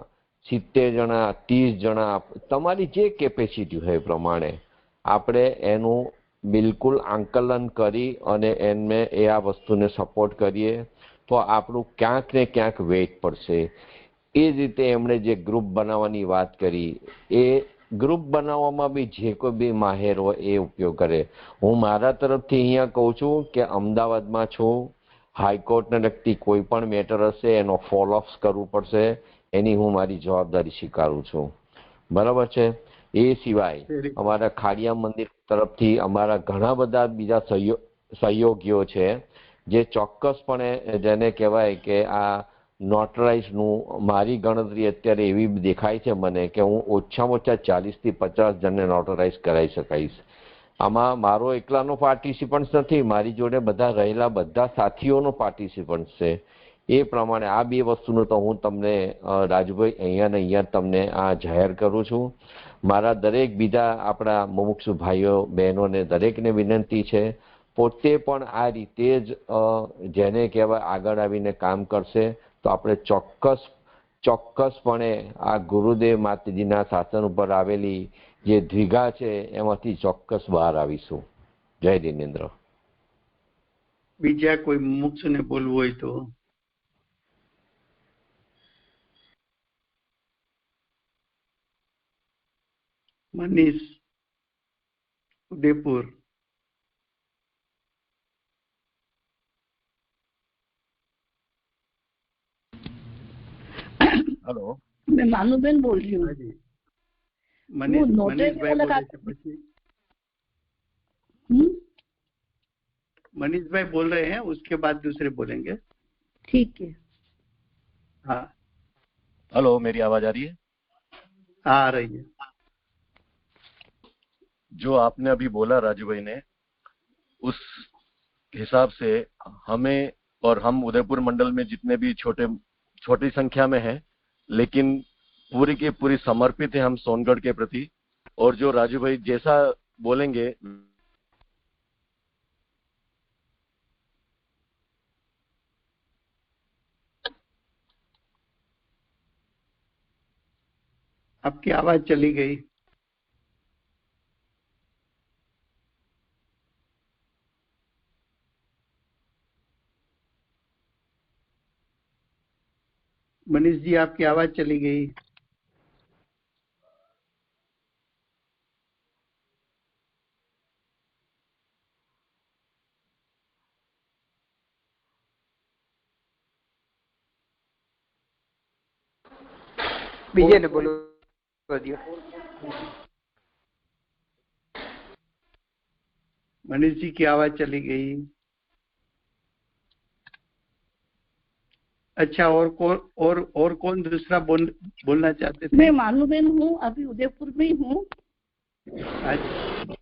[SPEAKER 8] 70 જણા, 30 જણા, તમારી જે કેપેસિટી હોય એ પ્રમાણે આપણે એનું બિલકુલ આંકલન કરી અને એમને એ આ વસ્તુને સપોર્ટ કરીએ તો આપણું ક્યાંક ને ક્યાંક વેટ પડશે. એ રીતે એમણે જે ગ્રુપ બનાવવાની વાત કરી, એ ગ્રુપ બનાવવામાં બી જે કોઈ બી માહેર હોય એ ઉપયોગ કરે. હું મારા તરફથી અહીંયા કહું છું કે અમદાવાદમાં છું, હાઈકોર્ટને લગતી કોઈ પણ મેટર હશે એનો ફોલોઅપ્સ કરવું પડશે, એની હું મારી જવાબદારી સ્વીકારું છું. બરાબર છે. એ સિવાય અમારા ખાડિયા મંદિર તરફથી અમારા ઘણા બધા બીજા સહયોગીઓ છે જે ચોક્કસપણે જેને કહેવાય કે આ નોટરાઇઝનું મારી ગણતરી અત્યારે એવી દેખાય છે મને કે હું ઓછામાં ઓછા 40 થી 50 જણને નોટરાઇઝ કરાવી શકાઈશ. આમાં મારો એકલાનો પાર્ટિસિપન્સ નથી, મારી જોડે બધા રહેલા બધા સાથીઓનો પાર્ટિસિપન્સ છે. એ પ્રમાણે આ બે વસ્તુનું તો હું તમને રાજુભાઈ અહીંયા ને અહીંયા તમને આ જાહેર કરું છું. મારા દરેક બીજા આપણા મુમુક્ષુ ભાઈઓ બહેનોને દરેકને વિનંતી છે પોતે પણ આ રીતે જ જેને કહેવાય આગળ આવીને કામ કરશે તો આપણે ચોક્કસપણે આ ગુરુદેવ માતાજીના શાસન ઉપર આવેલી જે દ્વિધા છે એમાંથી ચોક્કસ બહાર આવીશું. જય જીનેન્દ્ર.
[SPEAKER 3] બીજા કોઈ મુમુક્ષુને બોલવું હોય તો મનીષ, ઉદયપુર.
[SPEAKER 9] હેલો, મેં માનુબેન બોલ રહી હું.
[SPEAKER 3] મનીષભાઈ બોલે છે પછી मनीष भाई बोल रहे हैं, उसके बाद दूसरे बोलेंगे।
[SPEAKER 9] ठीक है।
[SPEAKER 3] हाँ
[SPEAKER 10] हेलो, मेरी आवाज आ रही है?
[SPEAKER 3] आ रही है।
[SPEAKER 10] जो आपने अभी बोला राजू भाई ने, उस हिसाब से हमें, और हम उदयपुर मंडल में जितने भी छोटी संख्या में हैं, लेकिन पूरी की पूरी समर्पित है हम सोनगढ़ के प्रति। और जो राजू भाई जैसा बोलेंगे,
[SPEAKER 3] आपकी आवाज चली गई। मनीष जी आपकी आवाज चली गई।
[SPEAKER 5] विजय ने बोलो दिया।
[SPEAKER 3] मनीष जी की आवाज चली गई। अच्छा, और कौन दूसरा बोलना चाहते थे?
[SPEAKER 9] मैं मानूबेन हूँ, अभी उदयपुर में ही हूँ।
[SPEAKER 3] अच्छा।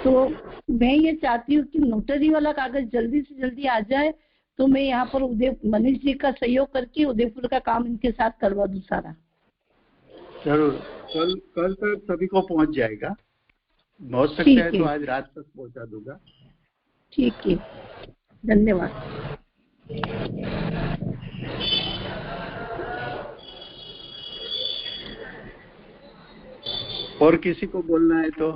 [SPEAKER 9] तो मैं ये चाहती हूँ कि नोटरी वाला कागज जल्दी से जल्दी आ जाए, तो मैं यहाँ पर मनीष जी का सहयोग करके उदयपुर का काम इनके साथ करवा दूँ सारा।
[SPEAKER 3] जरूर, कल तक सभी को पहुंच जाएगा। हो सकता है तो आज रात तक पहुंचा दूंगा।
[SPEAKER 9] ठीक है, धन्यवाद।
[SPEAKER 3] और किसी को बोलना है तो?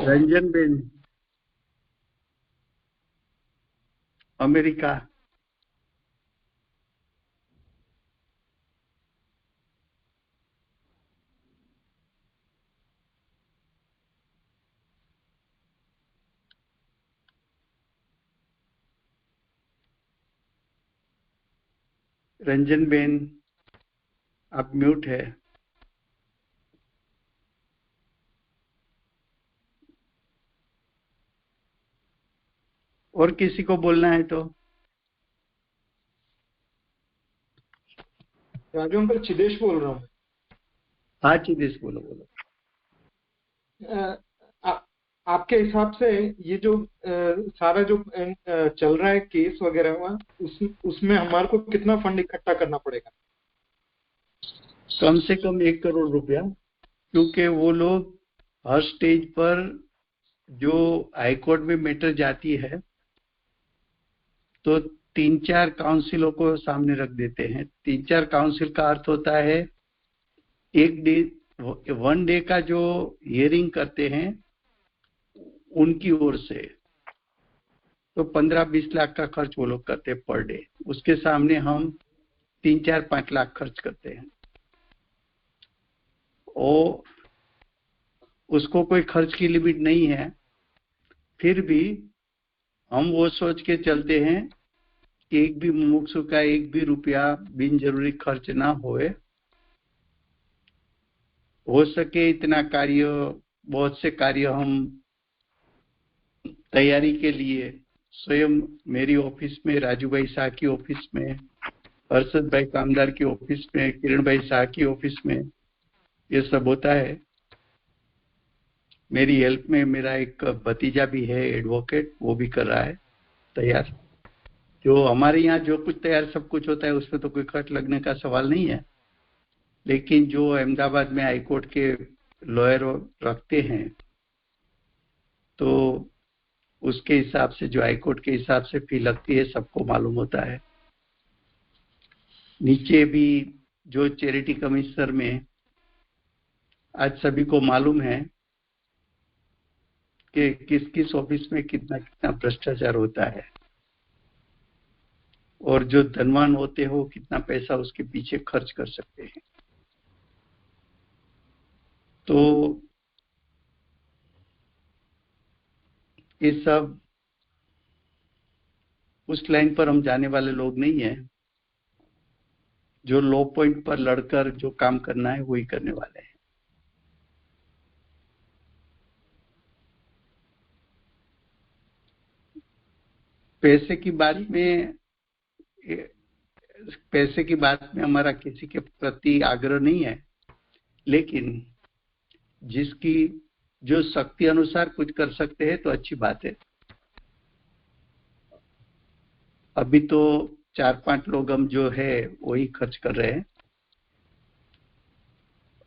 [SPEAKER 3] Ranjan Ben, America. Ranjan Ben, आप म्यूट है। और किसी को बोलना है तो?
[SPEAKER 11] राजू अंकल, चिदेश बोल रहा हूँ।
[SPEAKER 3] हाँ चिदेश, बोलो बोलो।
[SPEAKER 11] आपके हिसाब से ये जो सारा जो चल रहा है केस वगैरह हुआ, उसमें हमारे को कितना फंड इकट्ठा करना पड़ेगा?
[SPEAKER 3] कम से कम 1 करोड़ रुपया, क्योंकि वो लोग हर स्टेज पर जो हाईकोर्ट में मैटर जाती है तो 3-4 काउंसिलों को सामने रख देते हैं। 3-4 काउंसिल का अर्थ होता है 1 डे का जो हियरिंग करते हैं उनकी ओर से, तो 15-20 लाख का खर्च वो लोग करते हैं पर डे। उसके सामने हम 3-4-5 लाख खर्च करते हैं। और उसको कोई खर्च की लिमिट नहीं है, फिर भी हम वो सोच के चलते हैं कि एक भी मुमुक्षु का 1 भी रुपया बिन जरूरी खर्च ना होए। हो सके इतना कार्य, बहुत से कार्य हम तैयारी के लिए स्वयं मेरी ऑफिस में, राजू भाई शाह की ऑफिस में, हर्षद भाई कामदार की ऑफिस में, किरण भाई शाह की ऑफिस में ये सब होता है। मेरी हेल्प में मेरा एक भतीजा भी है एडवोकेट, वो भी कर रहा है तैयार। जो हमारे यहाँ जो कुछ तैयार सब कुछ होता है उसमें तो कोई खर्च लगने का सवाल नहीं है, लेकिन जो अहमदाबाद में हाईकोर्ट के लॉयर रखते हैं तो उसके हिसाब से, जो हाईकोर्ट के हिसाब से फी लगती है, सबको मालूम होता है। नीचे भी जो चैरिटी कमिश्नर में आज सभी को मालूम है कि किस किस ऑफिस में कितना कितना भ्रष्टाचार होता है, और जो धनवान होते हो कितना पैसा उसके पीछे खर्च कर सकते हैं। तो ये सब उस लाइन पर हम जाने वाले लोग नहीं हैं। जो लो पॉइंट पर लड़कर जो काम करना है वही करने वाले हैं। पैसे की बात में हमारा किसी के प्रति आग्रह नहीं है, लेकिन जिसकी जो शक्ति अनुसार कुछ कर सकते हैं तो अच्छी बात है। अभी तो 4-5 लोग हम जो है वही खर्च कर रहे हैं।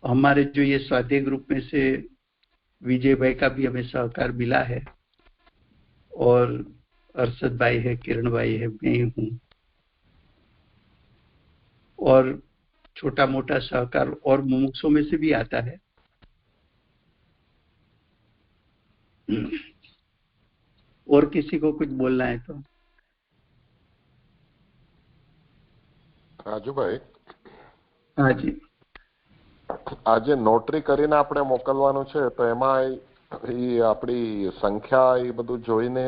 [SPEAKER 3] हमारे जो ये स्वाध्याय ग्रुप में से विजय भाई का भी हमें सहकार मिला है, और अरशद भाई है, किरण भाई है, मैं हूँ, और छोटा मोटा सहकार और मुमुक्षों में से भी आता है। और किसी को कुछ बोलना है तो?
[SPEAKER 7] રાજુભાઈ,
[SPEAKER 3] હા જી,
[SPEAKER 7] આજે નોટરી કરીને આપણે મોકલવાનું છે, તો એમાં એ આપણી સંખ્યા એ બધું જોઈને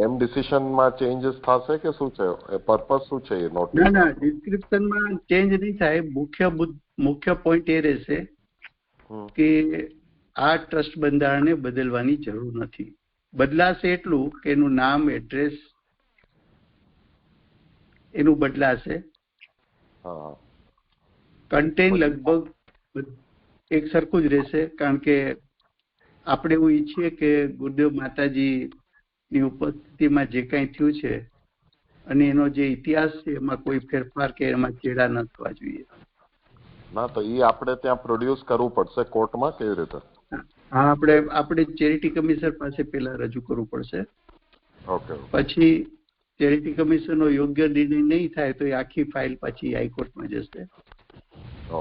[SPEAKER 7] એમ ડિસિઝનમાં ચેન્જીસ થશે કે શું છે? પર્પસ શું છે એ નોટરી?
[SPEAKER 3] ના, ડિસ્ક્રિપ્શનમાં ચેન્જ નહીં થાય. મુખ્ય પોઈન્ટ એ રહેશે કે આ ટ્રસ્ટ બંધારણને બદલવાની જરૂર નથી. બદલાશે એટલું કે એનું નામ, એડ્રેસ એનું બદલાશે. કન્ટેન્ટ લગભગ એક સરખું જ રહેશે, કારણ કે આપણે એવું ઈચ્છીએ કે ગુરુદેવ માતાજીની ઉપસ્થિતિમાં જે કાંઈ થયું છે અને એનો જે ઇતિહાસ છે એમાં કોઈ ફેરફાર કે એમાં ચેડા ન થવા જોઈએ.
[SPEAKER 7] ના, તો એ આપણે ત્યાં પ્રોડ્યુસ કરવું પડશે કોર્ટમાં? કેવી રીતે?
[SPEAKER 3] હા, આપણે ચેરિટી કમિશનર પાસે પહેલા રજૂ કરવું પડશે.
[SPEAKER 7] ઓકે.
[SPEAKER 3] પછી ચેરિટી કમિશનનો યોગ્ય નિર્ણય નહીં થાય તો એ આખી ફાઇલ પછી હાઈકોર્ટમાં જશે.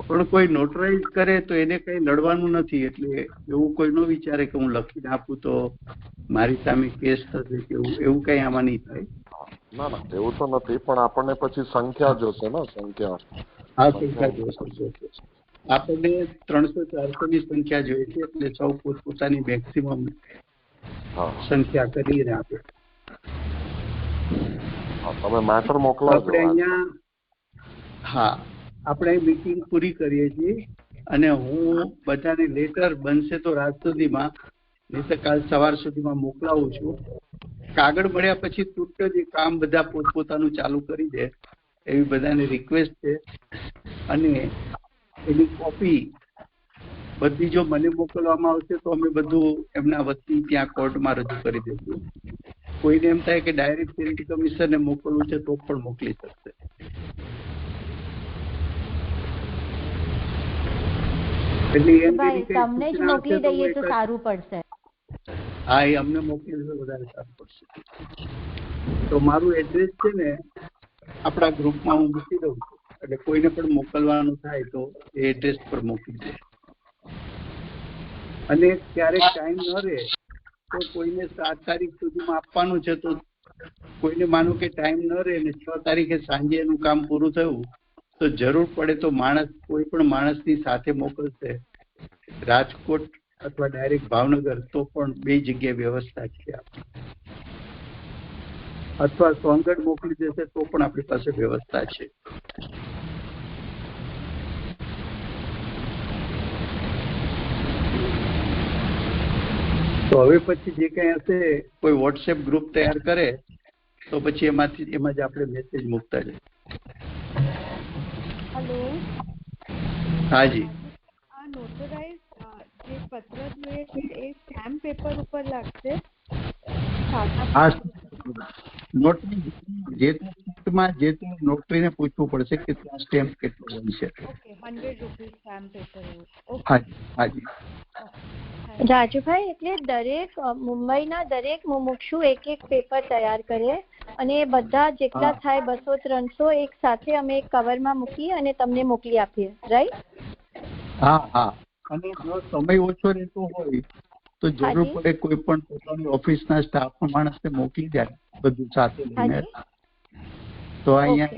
[SPEAKER 3] પણ કોઈ નોટરાઇઝ કરે તો એને કઈ લડવાનું નથી, એટલે એવું કોઈ ન વિચારે કે હું લખીને આપું તો મારી સામે કેસ થશે કે એવું કઈ આમાં નહીં થાય.
[SPEAKER 7] ના, એવું તો નથી, પણ આપણને પછી સંખ્યા જોશે ને? સંખ્યા?
[SPEAKER 3] હા, સંખ્યા જોશે. આપણને 300-400 ની સંખ્યા જોઈએ છે, એટલે સૌ પોતપોતાની મેક્સિમમ સંખ્યા કરીને આપે.
[SPEAKER 7] તમે મેટર મોકલાવજો.
[SPEAKER 3] આપણે અહીંયા આપણે મીટિંગ પૂરી કરીએ છીએ, અને હું બધાને લેટર બનશે તો રાત સુધીમાં, નહીં તો કાલ સવાર સુધીમાં મોકલાવું છું. કાગળ મળ્યા પછી તુરત જ કામ બધા પોતપોતાનું ચાલુ કરી દે એવી બધાને રિક્વેસ્ટ છે. અને એની કોપી બધી જો મને મોકલવામાં આવશે તો અમે બધું એમના વતી ત્યાં કોર્ટમાં રજૂ કરી દઈશું. કોઈને એમ થાય કે ડાયરેક્ટ ચેરિટી કમિશનરને મોકલવું છે તો પણ મોકલી શકશે.
[SPEAKER 2] તમને જ મોકલી દઈએ તો સારું પડશે.
[SPEAKER 3] હા, એ અમને મોકલી દે વધારે સારું પડશે. તો મારું એડ્રેસ છે ને આપણા ગ્રુપમાં હું મૂકી દઉં છું, એટલે કોઈને પણ મોકલવાનું થાય તો એ એડ્રેસ પર મોકલી દે. અને ક્યારેક ટાઈમ ન રહે તો કોઈને 7 તારીખ સુધીમાં આપવાનું છે, તો કોઈને માનો કે ટાઈમ ન રહે ને 6 તારીખે સાંજે એનું કામ પૂરું થયું તો જરૂર પડે તો કોઈ પણ માણસની સાથે મોકલશે, રાજકોટ અથવા ડાયરેક્ટ ભાવનગર, તો પણ 2 જગ્યાએ વ્યવસ્થા છે. અથવા સોનગઢ મોકલી દેશે તો પણ આપણી પાસે વ્યવસ્થા છે. તો હવે પછી જે કઈ હશે, કોઈ વોટ્સએપ ગ્રુપ તૈયાર કરે તો પછી એમાં જ આપણે મેસેજ મૂકતા જઈએ.
[SPEAKER 1] હેલો,
[SPEAKER 3] હા જી.
[SPEAKER 1] આ નોટરાઇઝ જે પત્ર જોઈએ છે એ સ્ટેમ્પ પેપર ઉપર લાગશે?
[SPEAKER 3] હા, નોટરીને પૂછવું પડશે કે ત્યાં સ્ટેમ્પ કેટલો હોય છે.
[SPEAKER 1] Okay, 100 rupees stamp paper.
[SPEAKER 3] હાજી.
[SPEAKER 1] રાજુભાઈ, એટલે દરેક મુંબઈના દરેક મુમુક્ષુ એક પેપર તૈયાર કરે અને એ બધા જેટલા થાય 200-300 એક સાથે અમે એક કવરમાં મૂકી અને તમને મોકલી આપીએ, રાઈટ?
[SPEAKER 3] હા. અને જો સમય ઓછો રહેતો હોય તો જરૂર પડે કોઈ પણ પોતાની ઓફિસના સ્ટાફ માણસને મોકલી જાય બધું સાથે લઈને, તો અહીંયા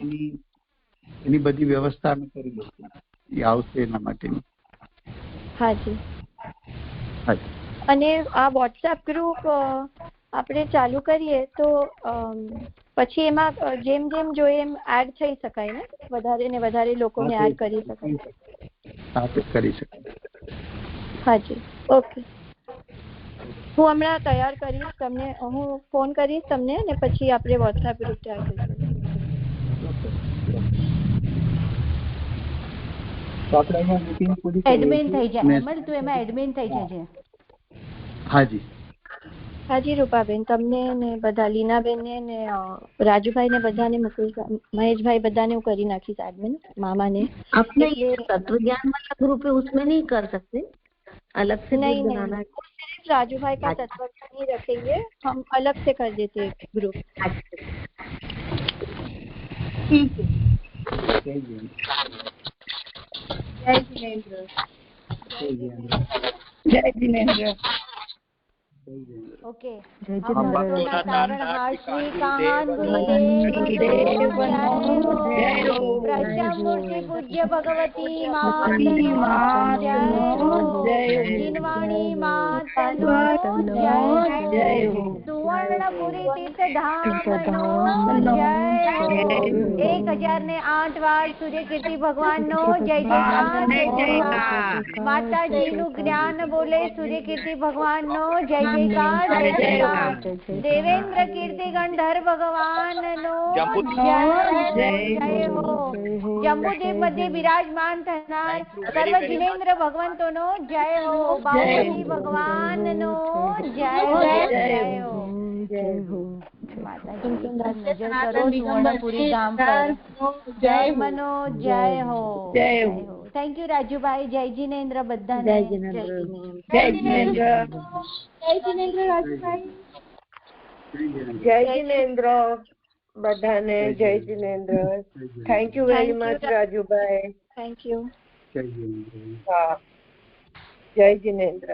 [SPEAKER 3] એની બધી વ્યવસ્થા અમે કરી દઈશું. એ આવશે એના માટેની.
[SPEAKER 1] હાજી. અને આ વોટ્સએપ ગ્રુપ આપણે ચાલુ કરીએ તો પછી એમાં જેમ જોઈએ એમ એડ થઈ શકાય ને? વધારે ને વધારે લોકોને એડ કરી શકાય?
[SPEAKER 3] હા, કરી શકાય.
[SPEAKER 1] હાજી, ઓકે. હું હમણાં તૈયાર કરીશ તમને, હું ફોન કરીશ તમને અને પછી આપણે વોટ્સએપ ગ્રુપ તૈયાર કરીશું.
[SPEAKER 2] એડમિન થઈ જાય અમર, તું એમાં એડમિન થઈ જજે.
[SPEAKER 3] હાજી
[SPEAKER 1] હાજી રૂપાબેન, તમને ને બધા લીનાબેન ને રાજુભાઈ ને બધાને મુકુલ महेशभाई बधाने હું કરી નાખીશ एडमिन. मामा ने
[SPEAKER 12] अपने ये तत्व ज्ञान वाला ग्रुप है उसमें नहीं कर सकते, अलग से
[SPEAKER 1] नहीं
[SPEAKER 12] बनाना है?
[SPEAKER 1] सिर्फ राजूभाई का तत्व ज्ञान ही रखेंगे, हम अलग से कर देते हैं ग्रुप.
[SPEAKER 12] ठीक है.
[SPEAKER 1] जय जिनेंद्र.
[SPEAKER 9] जय जिनेंद्र.
[SPEAKER 2] ओके. प्रज्ञामूर्ति पूज्य भगवती जिनवाणी मातनो जय. सुवर्णपुरी तीर्थधाम जय. 1008 વાર સૂર્યકીર્તિ ભગવાનનો જય જયકાર. માતાજીનું જ્ઞાન બોલે સૂર્યકીર્તિ ભગવાનનો જય જયકાર જય જયકાર. દેવેન્દ્ર કીર્તિ ગંધર ભગવાનનો જય હો. જંબુદ્વીપ મધ્ય બિરાજમાન થનાર સર્વ જીનેન્દ્ર ભગવંતોનો જય હો. બાબુજી ભગવાનનો જય જય હો. નજર કરો સુવર્ણપુરી ધામ પર. જય મનો જય હો. Thank you Rajubhai. જય જીનેન્દ્ર બધાને.
[SPEAKER 9] जय जिनेंद्र. जय जिनेंद्र.
[SPEAKER 1] जय जिनेंद्र રાજુભાઈ.
[SPEAKER 12] जय जिनेंद्र बधाने. जय Jinendra. Thank you very much Rajubhai.
[SPEAKER 1] Thank you.
[SPEAKER 3] जय जिनेंद्र.
[SPEAKER 12] हाँ, जय जिनेंद्र.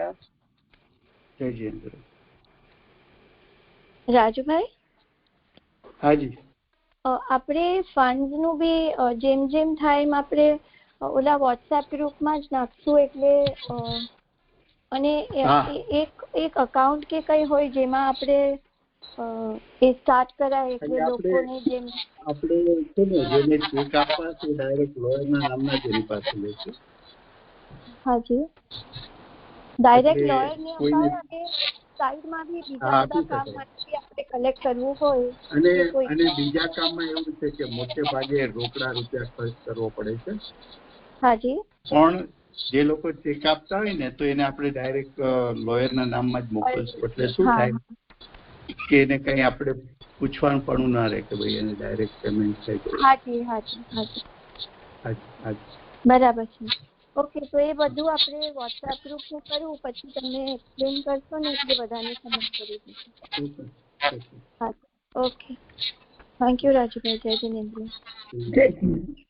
[SPEAKER 3] जय जिनेंद्र.
[SPEAKER 1] રાજુભાઈ,
[SPEAKER 3] હાજી
[SPEAKER 1] આપણે ફંડ્સ નું બી જેમ જેમ થાય એમ આપણે ઓલા વોટ્સએપ ગ્રુપમાં જ નાખશું, એટલે અને એક અકાઉન્ટ કે કઈ હોય જેમાં આપણે એ સ્ટાર્ટ કરાય, એટલે લોકોને જેમ
[SPEAKER 3] આપણે છે ને જેને ચેક આપવા છે ડાયરેક્ટ લોયરના નામના જ એની પાસે લેશે.
[SPEAKER 1] હાજી, ડાયરેક્ટ લોયર ને અપાય અને સાઈડમાં બી બીજા બધા કામ માટે આપણે કલેક્ટ કરવું હોય.
[SPEAKER 3] અને બીજા કામમાં એવું છે કે મોટે ભાગે રોકડા રૂપિયા ખર્ચ કરવો પડે છે.
[SPEAKER 1] હાજી,
[SPEAKER 3] પણ જે લોકો ચેક આપતા હોય ને તો એને આપણે ડાયરેક્ટ લોયરના નામમાં જ મોકલશું. એટલે શું થાય કે એને કઈ આપણે પૂછવાનું પણ ના રહે કે ભાઈ એને ડાયરેક્ટ પેમેન્ટ થઈ ગયું.
[SPEAKER 1] હાજી હાજી હાજી
[SPEAKER 3] હાજી,
[SPEAKER 1] બરાબર છે. ઓકે, તો એ બધું આપણે વોટ્સએપ ગ્રુપનું કરવું, પછી તમને એક્સપ્લેન કરશો ને એટલે બધાને સમજ પડી જશે. હા, ઓકે. Thank you Rajubhai. જય જિનેન્દ્ર.
[SPEAKER 9] जय जिनेंद्र.